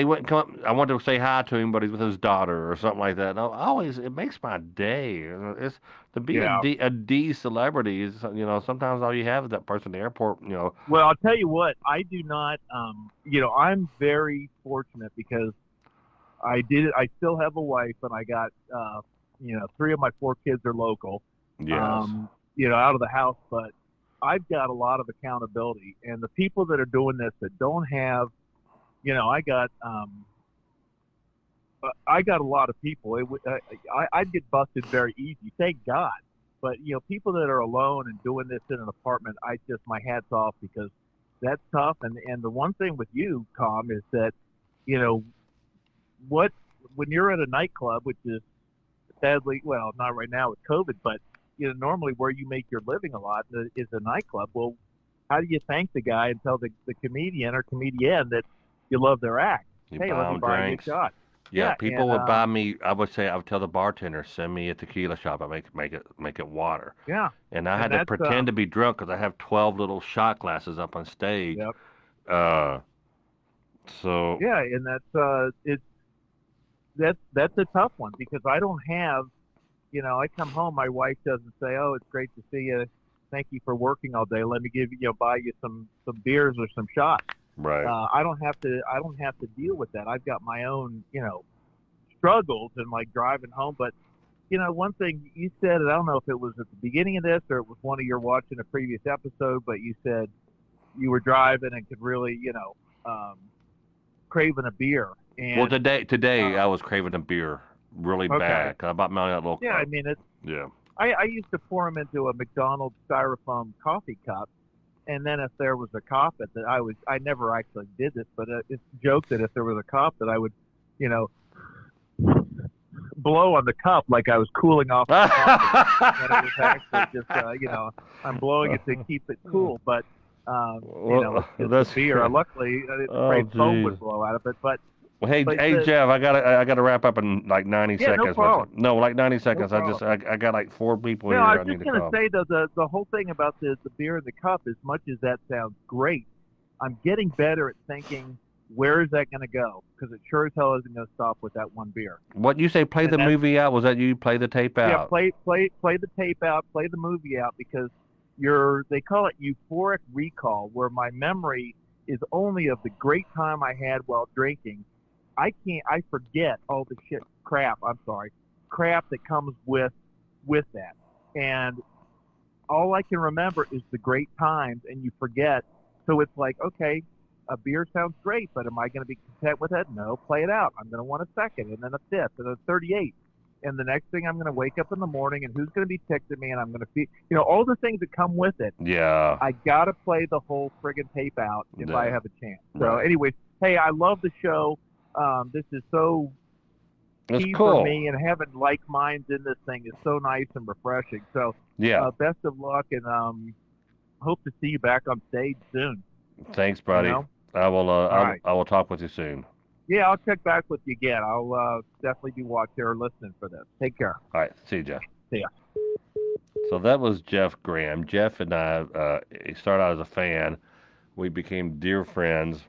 wouldn't come up. I wanted to say hi to him, but he's with his daughter or something like that. And it makes my day. It's to be yeah. A D celebrity is, sometimes all you have is that person at the airport. Well, I'll tell you what, I do not, I'm very fortunate because I still have a wife, and I got, 3 of my 4 kids are local, Yes. out of the house, but I've got a lot of accountability, and the people that are doing this that don't have, I got a lot of people. I'd get busted very easy, thank God. But people that are alone and doing this in an apartment, my hats off, because that's tough. And the one thing with you, Tom, is that you know what when you're at a nightclub, which is sadly, well, not right now with COVID, but normally where you make your living a lot is a nightclub. Well, how do you thank the guy and tell the comedian or comedian that you love their act? You Hey, buy let me them buy you a drinks. shot. Yeah, Yeah, people and would buy me. I would tell the bartender, send me a tequila shot. I make it water, yeah, and I and had to that's pretend to be drunk because I have 12 little shot glasses up on stage. yep, Uh, so yeah, and that's a tough one because I don't have, I come home, my wife doesn't say, "Oh, it's great to see you. Thank you for working all day. Let me buy you some beers or some shots." right. I don't have to deal with that. I've got my own, struggles and like driving home. But one thing you said, and I don't know if it was at the beginning of this or it was one of your watching a previous episode, but you said you were driving and could really, craving a beer. Well, And today uh, I was craving a beer really okay, bad. 'Cause I bought me that little. yeah, I mean it's. Yeah. I used to pour them into a McDonald's styrofoam coffee cup, and then if there was a cup that I never actually did this, but it's a joke that if there was a cup that I would, you know, blow on the cup like I was cooling off the coffee, when it was actually just, I'm blowing it to keep it cool. But, Well, it's just a that's. beer. Luckily, I was Oh, afraid foam geez. would blow out of it. But, Well, hey, but hey, the, Jeff, I gotta wrap up in like 90 yeah, no seconds. problem. No, like 90 No seconds. problem. I got like four people No, here I I was need just to going to call. say, though, the whole thing about the beer in the cup, as much as that sounds great, I'm getting better at thinking, where is that going to go? Because it sure as hell isn't going to stop with that one beer. What you say? Play And the that's, movie out? Was that you? Play the tape yeah, out? play the tape out, play the movie out, because they call it euphoric recall, where my memory is only of the great time I had while drinking. I forget all the crap that comes with that. And all I can remember is the great times, and you forget. So it's like, okay, a beer sounds great, but am I going to be content with it? No, play it out. I'm going to want a second, and then a fifth, and a 38. And the next thing, I'm going to wake up in the morning, and who's going to be texting me, and I'm going to feel, all the things that come with it. Yeah. I got to play the whole friggin' tape out if I Yeah. have a chance. So, Right. anyways, hey, I love the show. This is so It's key for cool. me, and having like minds in this thing is so nice and refreshing. So, Yeah. best of luck, and hope to see you back on stage soon. Thanks, You buddy. know? I will. All right. I will talk with you soon. Yeah, I'll check back with you again. I'll definitely be watching or listening for this. Take care. All right. See you, Jeff. See ya. So that was Jeff Graham. Jeff and I, he started out as a fan. We became dear friends,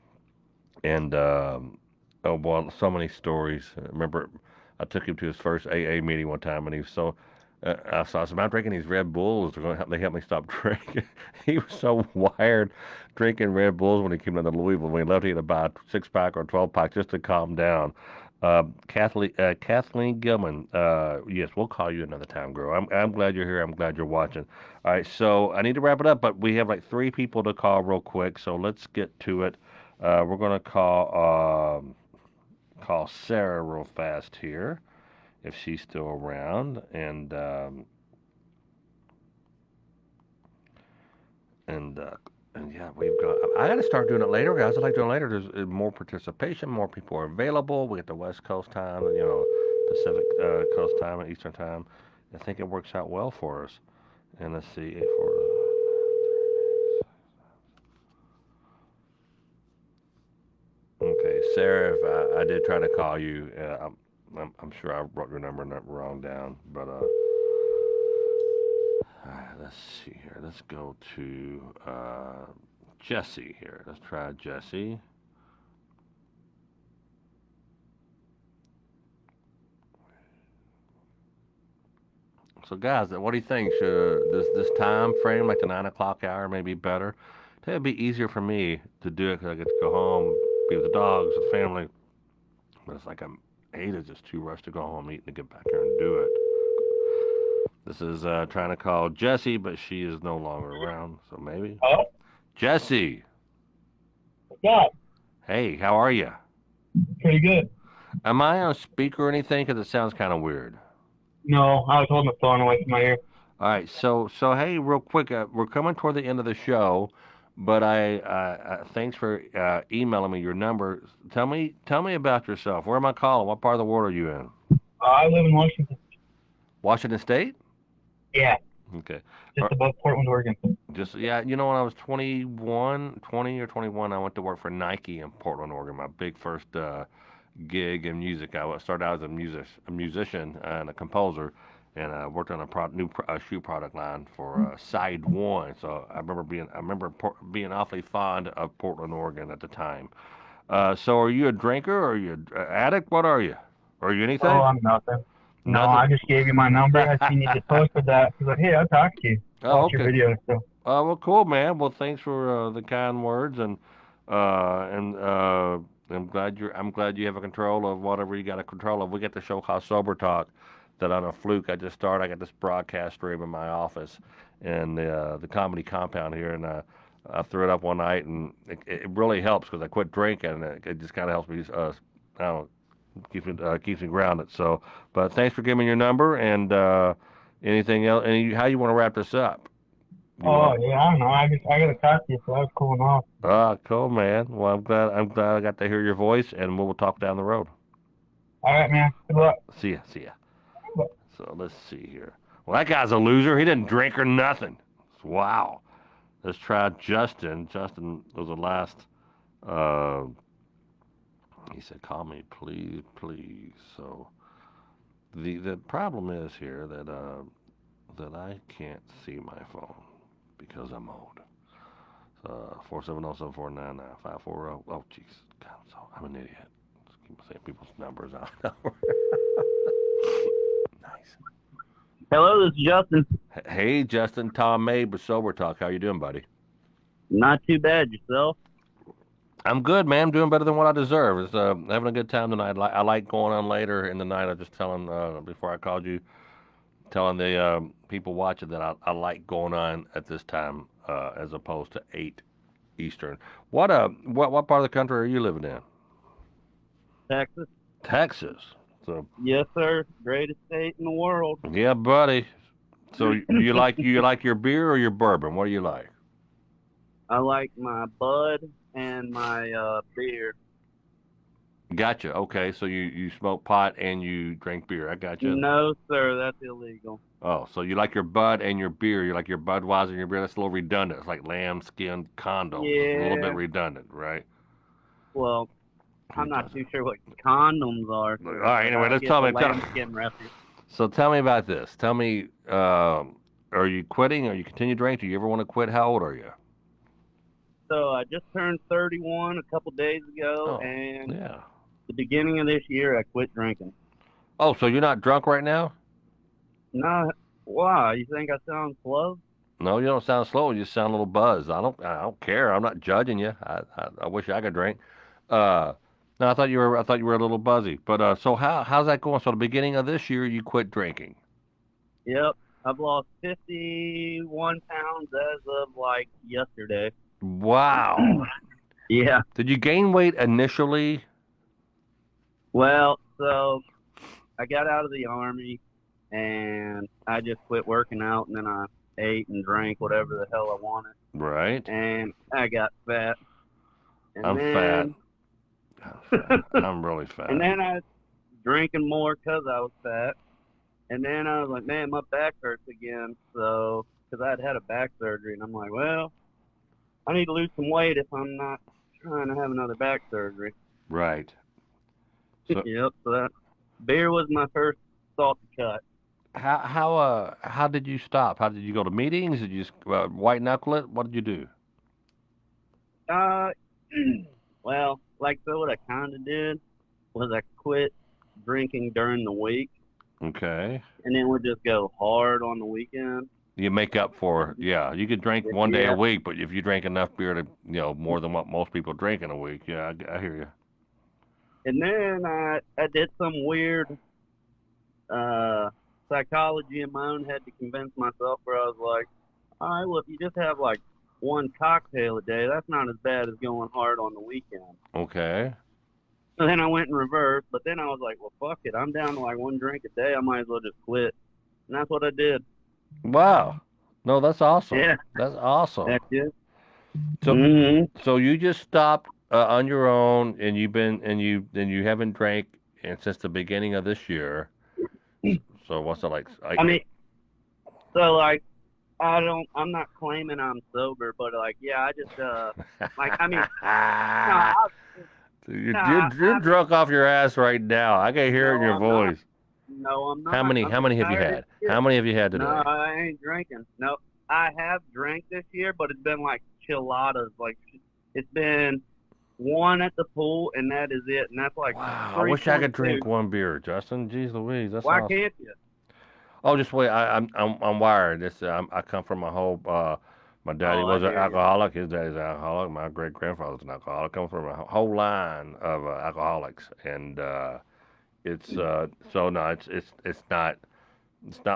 and oh well, so many stories. I remember I took him to his first AA meeting one time, and he was so. I said, "I'm drinking these Red Bulls. They're going to help. They help me stop drinking." He was so wired drinking Red Bulls when he came down to Louisville. When he left, he had to buy a 6-pack or a 12-pack just to calm down. Kathleen Gilman. Yes, we'll call you another time, girl. I'm glad you're here. I'm glad you're watching. All right, so I need to wrap it up, but we have like 3 people to call real quick, so let's get to it. We're gonna call Sarah real fast here, if she's still around, and and yeah, we've got. I got to start doing it later, guys. I like doing it later. There's more participation, more people are available. We get the West Coast time, Pacific Coast time and Eastern time. I think it works out well for us. And let's see if okay, Sarah. If I did try to call you, I'm sure I wrote your number wrong down, but all right, let's see here. Let's go to Jesse here. Let's try Jesse. So, guys, what do you think? Should this time frame, like the 9 o'clock hour, maybe better? I think it'd be easier for me to do it because I get to go home, be with the dogs, the family. But it's like I'm 8 is just too rushed to go home, eat, and get back here and do it. This is trying to call Jessie, but she is no longer around. So maybe Hello? Jessie. What's up? Hey, how are you? Pretty good. Am I on speaker or anything? Because it sounds kind of weird. No, I was holding the phone away from my ear. All right, so hey, real quick, we're coming toward the end of the show, but I thanks for emailing me your number. Tell me about yourself. Where am I calling? What part of the world are you in? I live in Washington. Washington State? Yeah, Okay. just above Portland, Oregon. Just yeah, when I was 20 or 21, I went to work for Nike in Portland, Oregon. My big first gig in music. I started out as a musician and a composer, and I worked on a shoe product line for Side One. So I remember being awfully fond of Portland, Oregon at the time. So are you a drinker or are you an addict? What are you? Are you Oh, anything? I'm nothing. No, Nothing. I just gave you my number. I seen you just posted that. I was like, hey, I'll talk to you. Oh, Watch your okay. videos. So, Well, cool, man. Well, thanks for the kind words, and I'm glad you have a control of whatever you got a control of. We get the show called Sober Talk, that on a fluke I just started. I got this broadcast stream in my office, and the comedy compound here, and I threw it up one night, and it really helps because I quit drinking, and it just kind of helps me. I don't know, keeps me grounded. So, but thanks for giving me your number, and anything else? How you want to wrap this up? You oh want? yeah, I don't know. I gotta talk to you, so that was cool enough. Ah, cool, man. Well, I'm glad I got to hear your voice, and we'll talk down the road. All right, man. Good luck. See ya, see ya. So let's see here. Well, that guy's a loser. He didn't drink or nothing. Wow. Let's try Justin. Justin was the last. Uh, he said, "Call me, please, please." So the problem is here that I can't see my phone because I'm old. 470-749-9540. Oh, jeez. God, I'm an idiot. Just keep saying people's numbers out. Nice. Hello, this is Justin. Hey, Justin. Tom Mabe with Sober Talk. How you doing, buddy? Not too bad. Yourself? I'm good, man. I'm doing better than what I deserve. It's having a good time tonight. I like going on later in the night. I was just telling before I called you, telling the people watching that I like going on at this time as opposed to 8 Eastern. What part of the country are you living in? Texas? Texas. So Yes, sir. Greatest state in the world. yeah, buddy. So you like your beer or your bourbon? What do you like? I like my bud and my beer. Gotcha. Okay, so you smoke pot and you drink beer. I gotcha. No, sir. That's illegal. Oh, so you like your bud and your beer. You like your Budweiser and your beer. That's a little redundant. It's like lambskin condoms. It's a little bit Yeah. redundant, right? Well, Who I'm not doesn't? too sure what condoms are, All sir. right. Anyway, I let's get tell the me. lambskin reference. So tell me about this. Tell me, are you quitting? Are you continue to drink? Do you ever want to quit? How old are you? So I just turned 31 a couple days ago, Oh, and yeah. the beginning of this year, I quit drinking. Oh, so you're not drunk right now? No, why? You think I sound slow? No, you don't sound slow. You sound a little buzzed. I don't care. I'm not judging you. I wish I could drink. Uh, no, I thought you were a little buzzy. But so how's that going? So the beginning of this year, you quit drinking. Yep. I've lost 51 pounds as of like yesterday. Wow. Yeah. Did you gain weight initially? Well, so I got out of the army and I just quit working out, and then I ate and drank whatever the hell I wanted, Right. and I got fat. And I'm fat. then, I'm fat. I'm really fat. and then I was drinking more because I was fat. And then I was like, man, my back hurts again. So, because I'd had a back surgery, and I'm like, well, I need to lose some weight if I'm not trying to have another back surgery. Right. So Yep. So that beer was my first thought to cut. how did you stop? How did you go to meetings? Did you just white knuckle it? What did you do? Uh, well, like so, what I kind of did was I quit drinking during the week, Okay. and then would just go hard on the weekend. You make up for, yeah. You could drink one day a Yeah. week, but if you drink enough beer to, more than what most people drink in a week, yeah, I hear you. And then I did some weird psychology in my own head to convince myself where I was like, all right, well, if you just have like one cocktail a day, that's not as bad as going hard on the weekend. Okay. So then I went in reverse, but then I was like, well, fuck it. I'm down to like one drink a day. I might as well just quit. And that's what I did. Wow. No, that's awesome. Yeah. That's awesome. That's it. So, Mm-hmm. so you just stopped on your own, and you haven't drank since the beginning of this year. So what's it like? I mean, so like, I'm not claiming I'm sober, but like, yeah, I just, like, I mean, no, You're drunk off your ass right now. I can hear it in No, your I'm not. voice. No, I'm not. How many I'm just have you tired as had? shit. How many have you had No, today? I ain't drinking. No, I have drank this year, but it's been like chiladas. Like it's been one at the pool, and that is it. And that's like Wow, I wish I could 3.2. drink one beer, Justin. Jeez Louise, that's Why awesome. can't you? Oh, just wait. I'm wired. I come from a whole. My daddy Oh, I was an hear you. alcoholic. His daddy's an alcoholic. My great grandfather's an alcoholic. I come from a whole line of alcoholics, and it's so no, it's not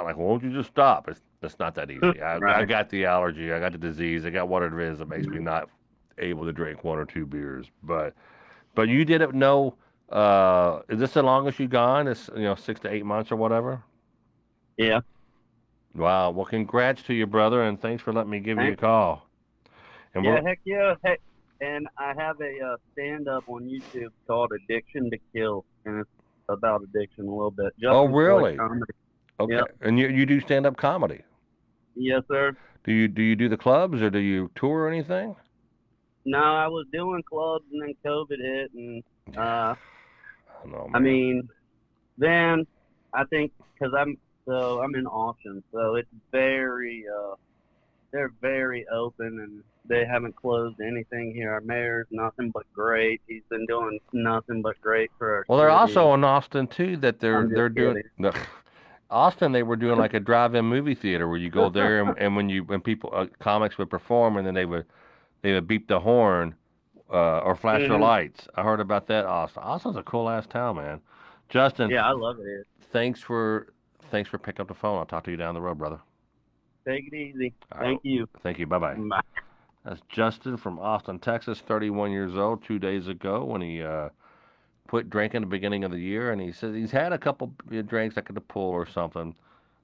like, well, won't you just stop? It's not that easy. I Right. got the allergy. I got the disease. I got what it is that makes me not able to drink one or two beers. But you didn't know. Is this the longest you gone? It's 6 to 8 months or whatever. Yeah. Wow. Well, congrats to your brother, and thanks for letting me give you a Thanks. call. And Yeah. we're Heck yeah. Heck. And I have a stand-up on YouTube called "Addiction to Kill," and it's about addiction a little bit. oh Justin Floyd really? comedy. Okay. Yep. And you do stand up comedy. Yes, sir. Do you do the clubs or do you tour or anything? No, I was doing clubs, and then COVID hit, and I don't know, I man. mean, then I think because I'm in Austin, so it's very they're very open, and they haven't closed anything here. Our mayor's nothing but great. He's been doing nothing but great for our Well, they're city. also in Austin too. That I'm just they're doing. kidding. Austin, they were doing like a drive-in movie theater where you go there and when people comics would perform and then they would beep the horn or flash their Hmm. lights. I heard about that. Austin's a cool ass town, man. Justin, Yeah, I love it here. thanks for picking up the phone. I'll talk to you down the road, brother. Take it easy. All right. Thank you. Thank you. Bye bye. Bye. That's Justin from Austin, Texas, 31 years old. 2 days ago when he quit drinking at the beginning of the year, and he says he's had a couple drinks like at the pool or something.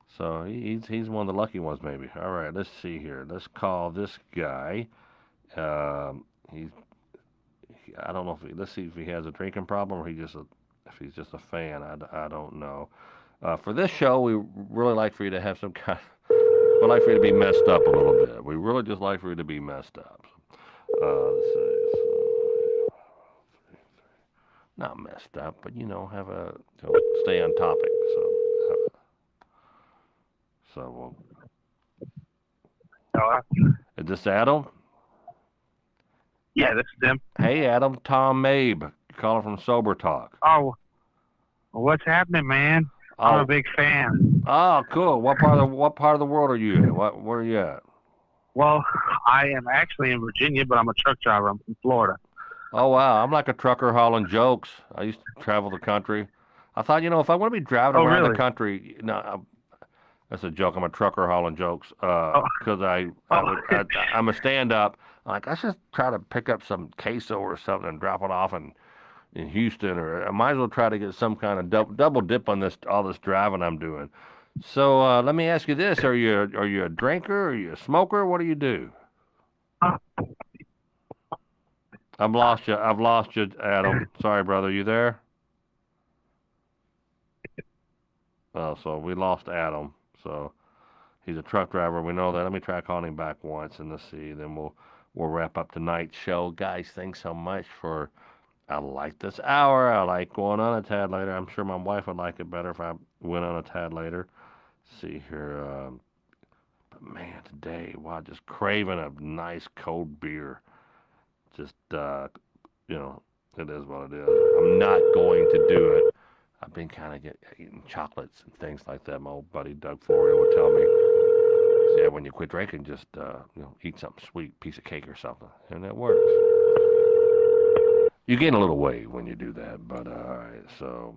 So he's one of the lucky ones, maybe. All right, let's see here. Let's call this guy. He's I don't know if let's see if he has a drinking problem or if he's just a fan. I don't know. For this show, we really like for you to have some kind. We like for you to be messed up a little bit. We really just like for you to be messed up. Let's see. So, not messed up, but have stay on topic. So Uh, is this Adam? yeah, this is them. Hey, Adam, Tom Mabe, calling from Sober Talk. Oh, what's happening, man? I'm a Oh, big fan. oh, cool. What part of the world are you in? Where are you at? Well, I am actually in Virginia, but I'm a truck driver. I'm from Florida. Oh, wow. I'm like a trucker hauling jokes. I used to travel the country. I thought, if I want to be driving Oh, around the really? country, no, that's a joke. I'm a trucker hauling jokes. Oh, Because oh, I'm a stand-up. Like, let's just try to pick up some queso or something and drop it off in Houston, or I might as well try to get some kind of double dip on all this driving I'm doing. So let me ask you this: Are you a drinker? Are you a smoker? What do you do? I've lost you. I've lost you, Adam. Sorry, brother. You there? Oh, so we lost Adam. So he's a truck driver. We know that. Let me try calling him back once and let's see. Then we'll wrap up tonight's show, guys. Thanks so much for. I like this hour. I like going on a tad later. I'm sure my wife would like it better if I went on a tad later. See here. But man, today, wow, just craving a nice cold beer. Just, it is what it is. I'm not going to do it. I've been kind of eating chocolates and things like that. My old buddy Doug Florio would tell me, yeah, when you quit drinking, just, eat something sweet, piece of cake or something. And it works. You gain a little weight when you do that, but all right, so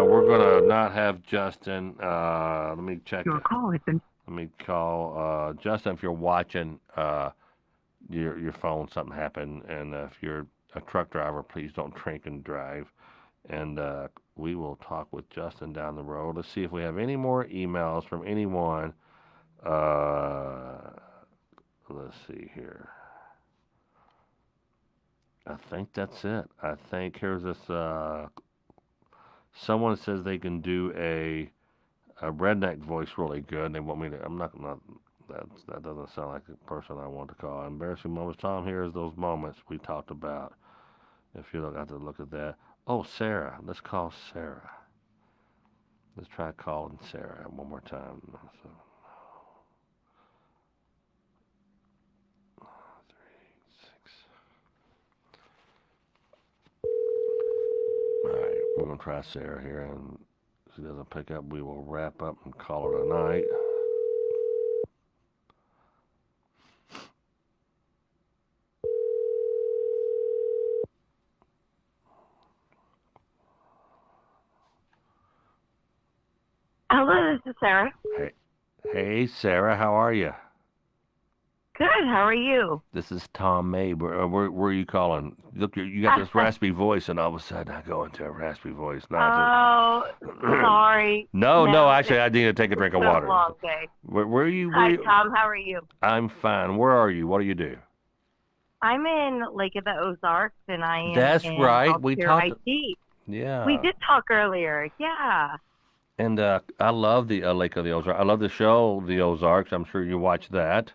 we're gonna not have Justin. Let me check. your call has been. Let me call Justin. If you're watching your phone, something happened, and if you're a truck driver, please don't drink and drive. And we will talk with Justin down the road. Let's see if we have any more emails from anyone. Let's see here. I think that's it. I think here's this. Someone says they can do a redneck voice really good. And they want me to. I'm not. That doesn't sound like the person I want to call. Embarrassing moments. Tom, here's those moments we talked about. If you have to look at that. Oh, Sarah. Let's call Sarah. Let's try calling Sarah one more time. So, 3, 6. All right, we're gonna try Sarah here, and if she doesn't pick up, we will wrap up and call it a night. Hello, this is Sarah. Hey, Sarah, how are you? Good. How are you? This is Tom Mabe. Where are you calling? Look, you got this raspy voice, and all of a sudden I go into a raspy voice. Oh, sorry. No, actually, I need to take a drink of It's been water. a long day. Where are you? Hi, Tom. How are you? I'm fine. Where are you? What do you do? I'm in Lake of the Ozarks, and I am That's in right. We Healthcare talked. IT. Yeah. We did talk earlier. Yeah. And I love the Lake of the Ozarks. I love the show, The Ozarks. I'm sure you watched that.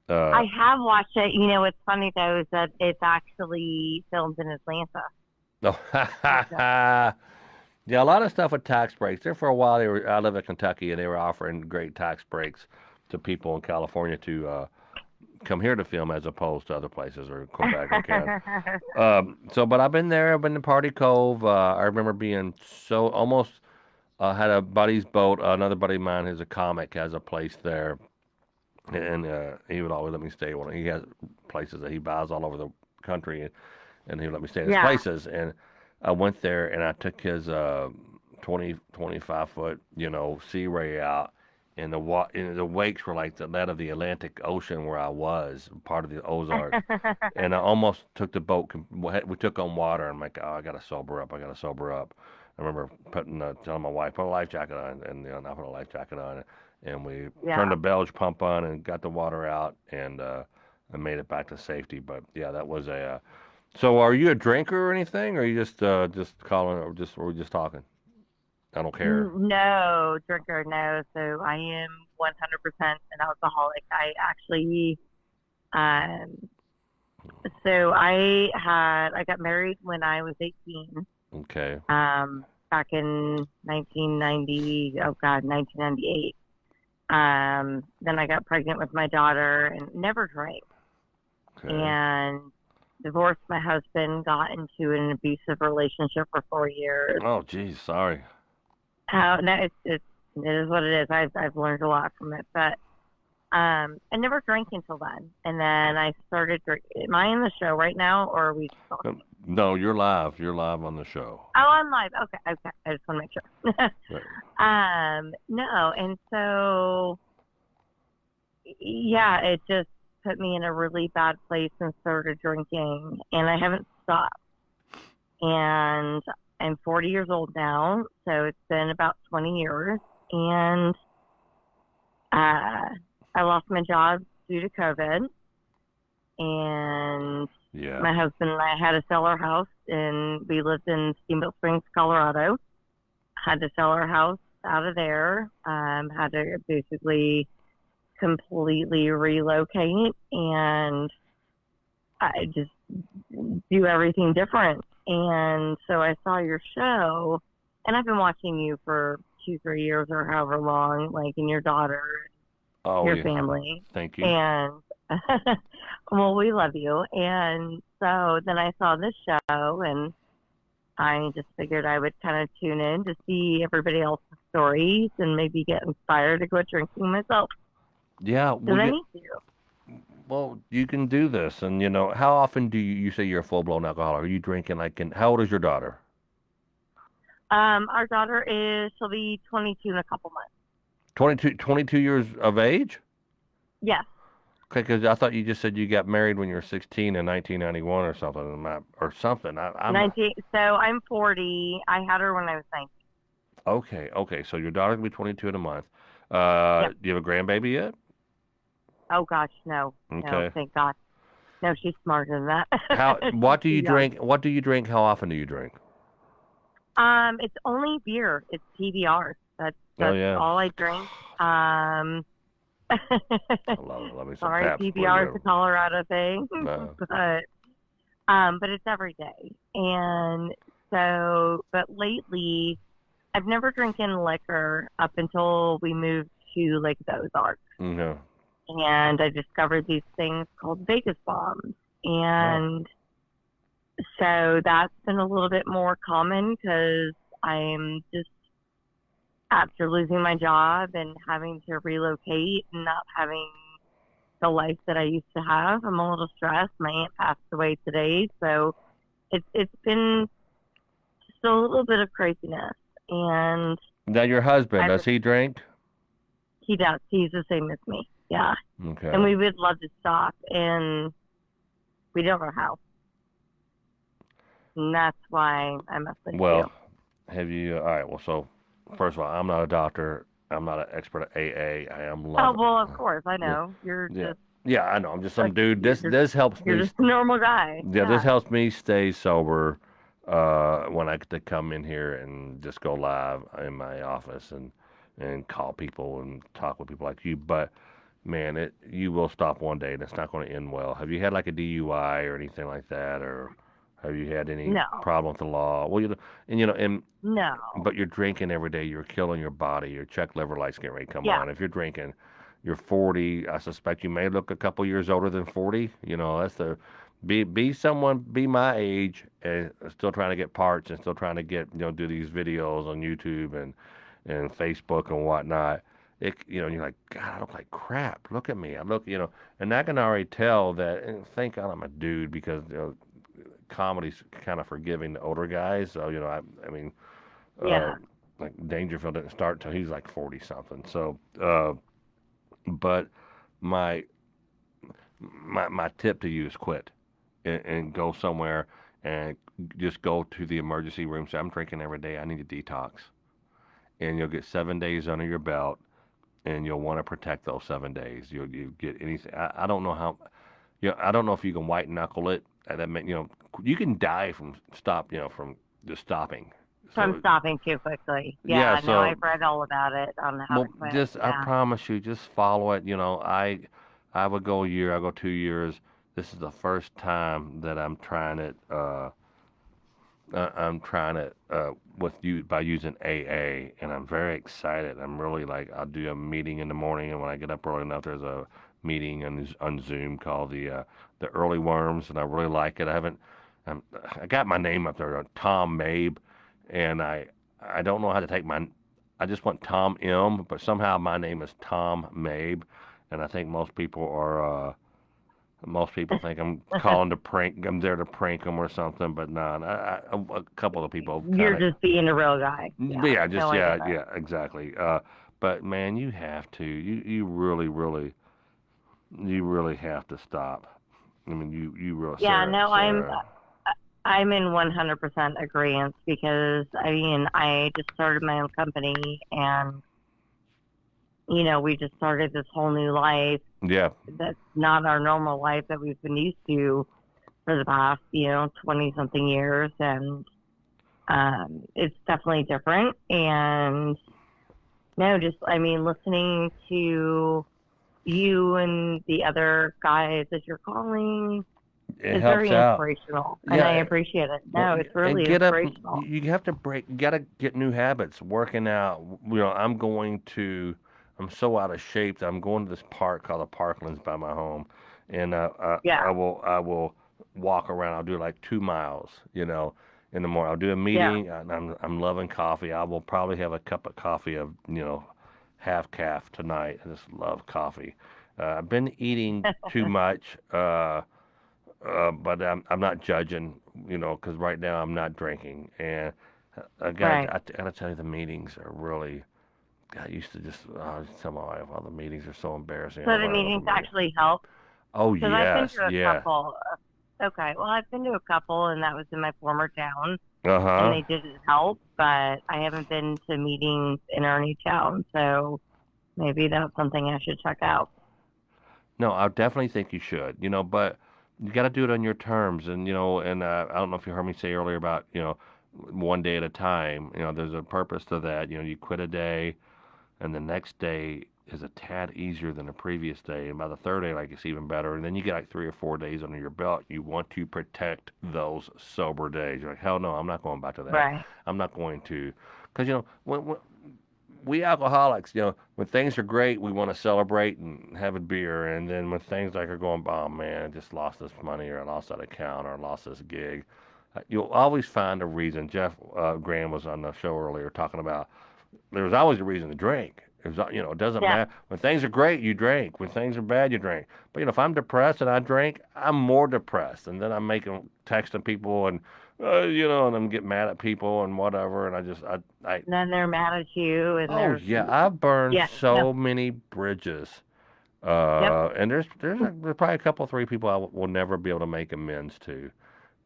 I have watched it. You know, what's funny, though, is that it's actually filmed in Atlanta. Oh, yeah, a lot of stuff with tax breaks. There for a while, I live in Kentucky, and they were offering great tax breaks to people in California to come here to film as opposed to other places or Quebec or Canada. But I've been there. I've been to Party Cove. I remember being so almost had a buddy's boat. Another buddy of mine who's a comic has a place there, and he would always let me stay. He has places that he buys all over the country, and he would let me stay in his places. And I went there, and I took his 25 foot, Sea Ray out. And the wakes were like the lead of the Atlantic Ocean where I was, part of the Ozarks. And I almost took the boat. We took on water. I'm like, oh, I got to sober up. I remember telling my wife, put a life jacket on. And I put a life jacket on. And we turned the bilge pump on and got the water out. And I made it back to safety. But, yeah, that was a... So are you a drinker or anything? Or are you just calling or we just talking? I don't care. No, drinker, no. So I am 100% an alcoholic. I actually, so I got married when I was 18. Okay. Back in 1998. Then I got pregnant with my daughter and never drank. Okay. And divorced my husband, got into an abusive relationship for 4 years. Oh, geez, sorry. No, it is what it is. I've learned a lot from it, but I never drank until then, and then I started drinking. Am I in the show right now, or are we talking? No, you're live. You're live on the show. Oh, I'm live. Okay. I just want to make sure. Right. No, and so yeah, it just put me in a really bad place and started drinking, and I haven't stopped. And I'm 40 years old now, so it's been about 20 years. And I lost my job due to COVID. And my husband and I had to sell our house, and we lived in Steamboat Springs, Colorado. Had to sell our house out of there. Had to basically completely relocate, and I just do everything different. And so I saw your show, and I've been watching you for 2-3 years or however long, like, and your daughter, your family. Thank you. And well, we love you. And so then I saw this show, and I just figured I would kind of tune in to see everybody else's stories and maybe get inspired to quit drinking myself. Yeah. Because I need to. Well, you can do this, and how often do you say you're a full-blown alcoholic? Are you drinking how old is your daughter? Our daughter she'll be 22 in a couple months. 22 years of age? Yes. Okay, because I thought you just said you got married when you were 16 in 1991 or something. I'm 19. So I'm 40. I had her when I was 19. Okay. So your daughter's gonna be 22 in a month. Yep. Do you have a grandbaby yet? Oh gosh, no. Okay. No, thank God. No, she's smarter than that. What do you drink? What do you drink? How often do you drink? It's only beer. It's PBR. That's all I drink. I love me some Sorry, Pabst PBR is Blue a Colorado thing. No. But But it's every day. And so, but lately, I've never drinking liquor up until we moved to Lake of the Ozarks. No. And I discovered these things called Vegas bombs. And so that's been a little bit more common because I'm just after losing my job and having to relocate and not having the life that I used to have. I'm a little stressed. My aunt passed away today, so it's been just a little bit of craziness. And Now, your husband, does he drink? he does. He's the same as me. Yeah. Okay. And we would love to stop, and we don't know how. And that's why I'm messing Well, you. have you? All right. Well, so first of all, I'm not a doctor. I'm not an expert at AA. I am Oh, loving. well, of course, I Yeah. know. You're Yeah. just Yeah, I know. I'm just some like, dude. you're This helps you're me. just a normal guy. Yeah, this helps me stay sober when I get to come in here and just go live in my office and call people and talk with people like you. But man, you will stop one day and it's not going to end well. Have you had like a DUI or anything like that, or have you had any No. problem with the law? Well, No. but you're drinking every day. You're killing your body. Your check liver lights getting ready to come Yeah. on. If you're drinking, you're 40. I suspect you may look a couple years older than 40. That's the be someone be my age and still trying to get parts and still trying to get do these videos on YouTube and Facebook and whatnot. You're like, God, I look like crap. Look at me. I look, and I can already tell that. And thank God I'm a dude because comedy's kind of forgiving the older guys. So I mean, Yeah. like Dangerfield didn't start till he was like 40 something. So, but my my tip to you is quit and go somewhere and just go to the emergency room. Say, I'm drinking every day. I need a detox, and you'll get 7 days under your belt, and you'll want to protect those 7 days. You get anything. I don't know how. I don't know if you can white knuckle it. That meant you can die from from just stopping. From So stopping too quickly. yeah, Yeah, no, so I've read all about it on how well, to quit. just I Yeah. promise you, just follow it. I would go a year. I go 2 years. This is the first time that I'm trying it. I'm trying it with you by using AA, and I'm very excited. I'm really like I'll do a meeting in the morning, and when I get up early enough, there's a meeting on Zoom called the Early Worms, and I really like it. I got my name up there, Tom Mabe, and I don't know how to take my. I just want Tom M, but somehow my name is Tom Mabe, and I think most people are. Most people think I'm calling to prank. I'm there to prank them or something, but no. A couple of people You're kind of. just being a real guy. But yeah, just No, I yeah, get that. yeah, exactly. But man, you have to. You really, really, you really have to stop. I mean, you really, Yeah, no, Sarah. I'm in 100% agreement because I mean, I just started my own company and we just started this whole new life Yeah, that's not our normal life that we've been used to for the past, 20 something years. And it's definitely different. And no, just, I mean, listening to you and the other guys that you're calling it is helps very out. inspirational. And I Yeah, appreciate it. well, No, it's and really get up. inspirational. You have to break. You got to get new habits. Working out. I'm going to. I'm so out of shape that I'm going to this park called the Parklands by my home, and Yeah. I will walk around. I'll do like 2 miles. In the morning. I'll do a Yeah. meeting. And I'm loving coffee. I will probably have a cup of coffee of half calf tonight. I just love coffee. I've been eating too much. But I'm not judging, because right now I'm not drinking, and Right. I gotta tell you, the meetings are really. I used to just tell my wife, "Oh, the meetings are so embarrassing. I So don't the want to go to meetings the meeting." actually help Oh because I've been yes, to a yeah, couple. Okay, well, I've been to a couple, and that was in my former town, uh and huh. they didn't help. But I haven't been to meetings in our new town, so maybe that's something I should check out. No, I definitely think you should. But you got to do it on your terms, and I don't know if you heard me say earlier about one day at a time. There's a purpose to that. You quit a day, and the next day is a tad easier than the previous day, and by the third day, like it's even better. And then you get like 3 or 4 days under your belt. You want to protect those sober days. You're like, hell no, I'm not going back to that. Right. I'm not going to, because when we alcoholics, when things are great, we want to celebrate and have a beer, and then when things like are going, oh man, I just lost this money, or I lost that account, or I lost this gig, you'll always find a reason. Jeff Graham was on the show earlier talking about there's always a reason to drink. It doesn't Yeah. matter. When things are great, you drink. When things are bad, you drink. But if I'm depressed and I drink, I'm more depressed, and then I'm texting people and and I'm getting mad at people and whatever, and I And then they're mad at you, and oh they're yeah, I've burned yeah, so many bridges. yep. And there's probably a couple, three people I will never be able to make amends to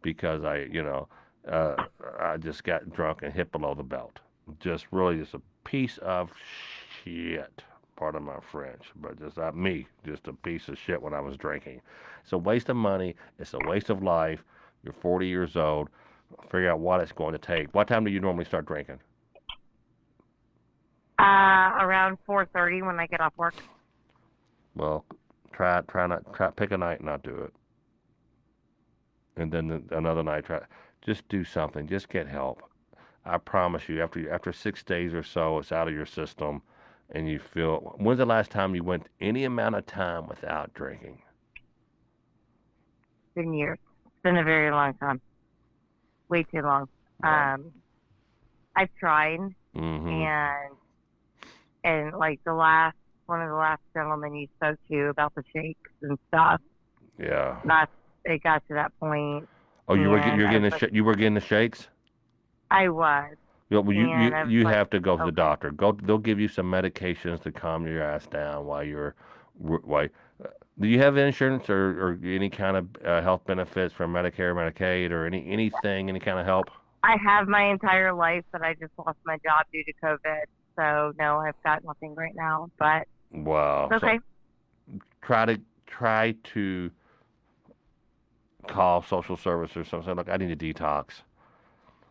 because uh, I just got drunk and hit below the belt. Just a piece of shit. Pardon my French, but just not me. Just a piece of shit when I was drinking. It's a waste of money. It's a waste of life. You're 40 years old. Figure out what it's going to take. What time do you normally start drinking? Around 4:30 when I get off work. Well, pick a night and not do it. And then another night, just do something. Just get help. I promise you, after 6 days or so, it's out of your system, and you feel. When's the last time you went any amount of time without drinking? It's been years. It's been a very long time. Way too long. Wow. I've tried, Mm-hmm. and like one of the last gentlemen you spoke to about the shakes and stuff. Yeah. It got to that point. Oh, you were and you're I getting was the like, you were getting the shakes. I was, Well, and I was you like, have to go to the okay, doctor. Go. They'll give you some medications to calm your ass down while you're. Why? Do you have insurance or any kind of health benefits from Medicare, Medicaid, or anything, any kind of help? I have my entire life, but I just lost my job due to COVID. So no, I've got nothing right now. But Wow. it's So okay. try to call social service or something. Say, look, I need a detox,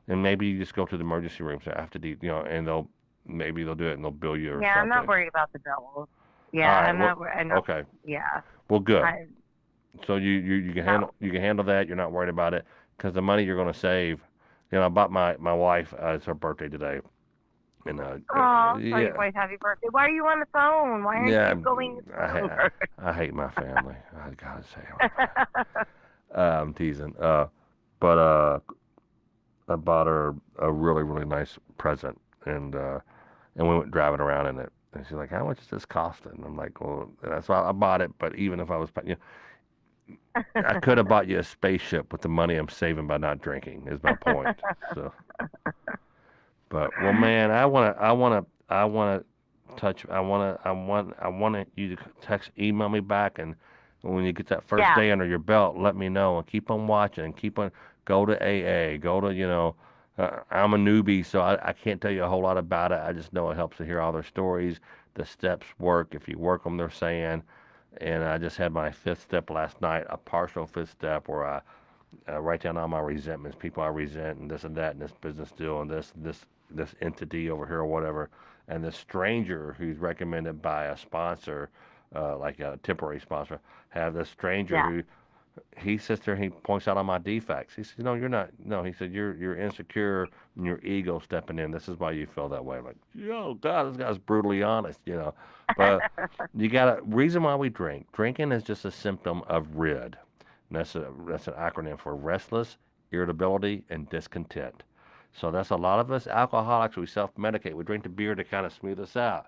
and maybe you just go to the emergency room. Say, I have to, and maybe they'll do it and they'll bill you or Yeah, I'm not something. worried about the bills. Yeah, All right. I'm Well, not. I'm not. okay. Yeah, Well, good. I So you can no. handle that. You're not worried about it because the money you're going to save. I bought my wife. It's her birthday today, and Oh, sorry, yeah, boys. Happy birthday. Why are you on the phone? Why aren't yeah. you going I hate my family. I gotta say, over? I'm teasing. But I bought her a really really nice present, and we went driving around in it. And she's like, "How much is this costing?" And I'm like, "Well, that's why I bought it. But even if I was, I could have bought you a spaceship with the money I'm saving by not drinking. Is my point. So, but well, man, I wanna touch. I want you to email me back, and when you get that first Yeah, day under your belt, let me know, and keep on watching, keep on go to AA, go to I'm a newbie, so I can't tell you a whole lot about it. I just know it helps to hear all their stories. The steps work if you work them. They're saying. And I just had my fifth step last night, a partial fifth step where I write down all my resentments, people I resent, and this and that, and this business deal, and this entity over here or whatever, and this stranger who's recommended by a sponsor, like a temporary sponsor, have this stranger yeah. who he sits there and he points out all my defects. He says, "No, you're not. No," he said, "You're insecure and your ego stepping in. This is why you feel that way." I'm like, "Yo, God, this guy's brutally honest. But you got a reason why we drink. Drinking is just a symptom of RID. And that's an acronym for restless, irritability, and discontent. So that's a lot of us alcoholics. We self-medicate. We drink the beer to kind of smooth us out.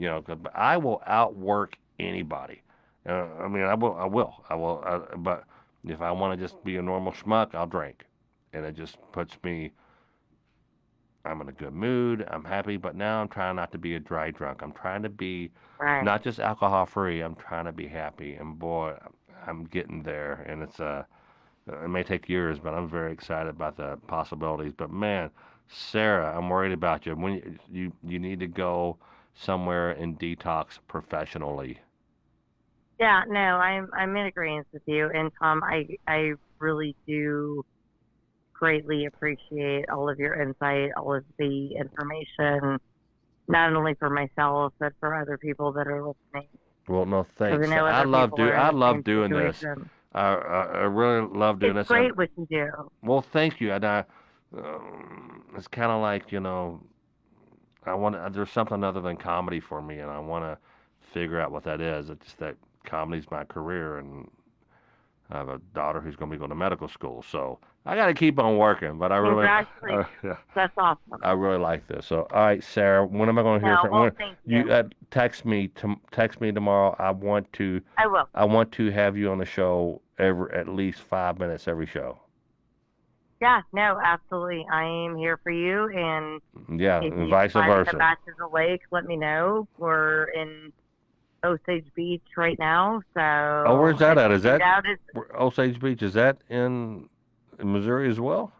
'Cause I will outwork anybody. I mean, but if I want to just be a normal schmuck, I'll drink, and it just puts me. I'm in a good mood. I'm happy, but now I'm trying not to be a dry drunk. I'm trying to be Right. not just alcohol free. I'm trying to be happy, and boy, I'm getting there. And it may take years, but I'm very excited about the possibilities. But man, Sarah, I'm worried about you. When you need to go somewhere and detox professionally. Yeah, no, I'm in agreement with you. And Tom, I really do greatly appreciate all of your insight, all of the information. not only for myself, but for other people that are listening. Well, no, Because I thanks. know other people are in I the love same doing this. situation. I really love doing It's this. great what you do. Well, thank you. And it's kind of like, I want there's something other than comedy for me, and I want to figure out what that is. It's just that comedy's my career, and I have a daughter who's going to be going to medical school, so I got to keep on working. But Congratulations. yeah, That's awesome. I really like this. So, all right, Sarah, when am I going to hear No, from well, thank you. you? Text me tomorrow. I will. I want to have you on the show at least 5 minutes every show. Yeah, no, absolutely. I am here for you. And Yeah, if and you vice decide to versa. come back to the lake, let me know. We're in Osage Beach right now. So Oh, where's that at? the Is that shootout is, Osage Beach? Is that in Missouri as well?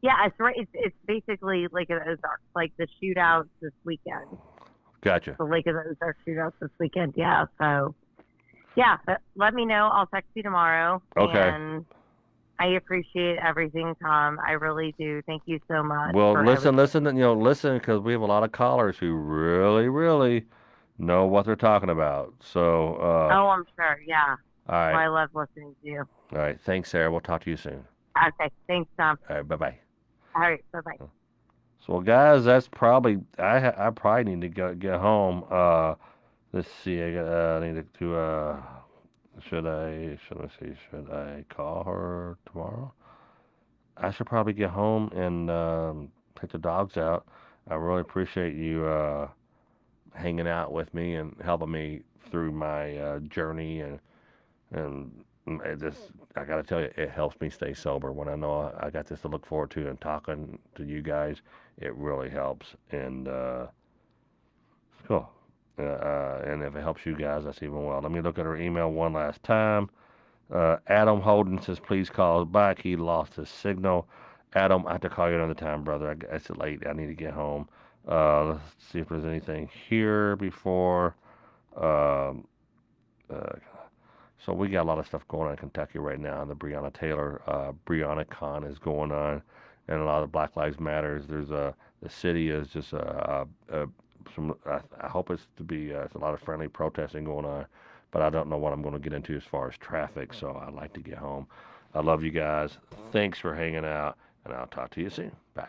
yeah, it's right. It's basically Lake of the Ozarks. Like the shootouts this weekend. Gotcha. The Lake of the Ozarks shootouts this weekend. Yeah. So yeah, but let me know. I'll text you tomorrow. Okay. And I appreciate everything, Tom. I really do. Thank you so much. Well, for listen, everything. listen, because we have a lot of callers who really, really know what they're talking about. So, Oh, I'm sure. Yeah. all Well, right, I love listening to you. all right. Thanks, Sarah. We'll talk to you soon. Okay. Thanks, Tom. All right, bye bye. All right. Bye bye. So, guys, that's probably I probably need to get home. Let's see. I need to. Should I? Should I see? Should I call her tomorrow? I should probably get home and take the dogs out. I really appreciate you hanging out with me and helping me through my journey and it just I got to tell you, it helps me stay sober when I know I got this to look forward to and talking to you guys. It really helps and it's cool. And if it helps you guys, that's even well. Let me look at her email one last time. Adam Holden says, please call us back. He lost his signal. Adam, I have to call you another time, brother. It's late. I need to get home. Let's see if there's anything here before. Um, uh, so we got a lot of stuff going on in Kentucky right now. The Breonna Taylor, Breonna Con is going on, and a lot of Black Lives Matters. The city is just some. I hope it's to be. It's a lot of friendly protesting going on, but I don't know what I'm going to get into as far as traffic. So I'd like to get home. I love you guys. Thanks for hanging out, and I'll talk to you soon. Bye.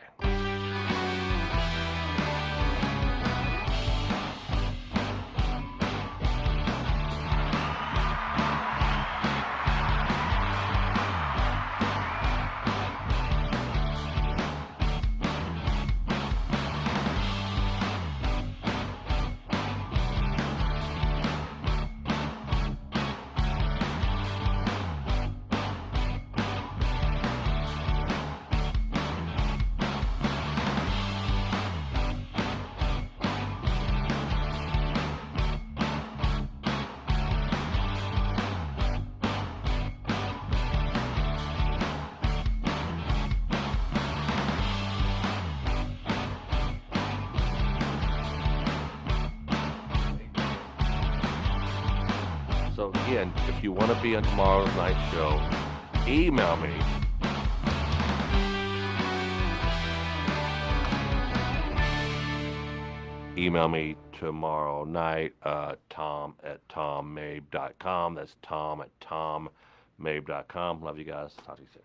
So again, if you want to be on tomorrow's night show, email me. Email me tomorrow night, tom@tommabe.com. That's tom@tommabe.com. Love you guys. Talk to you soon.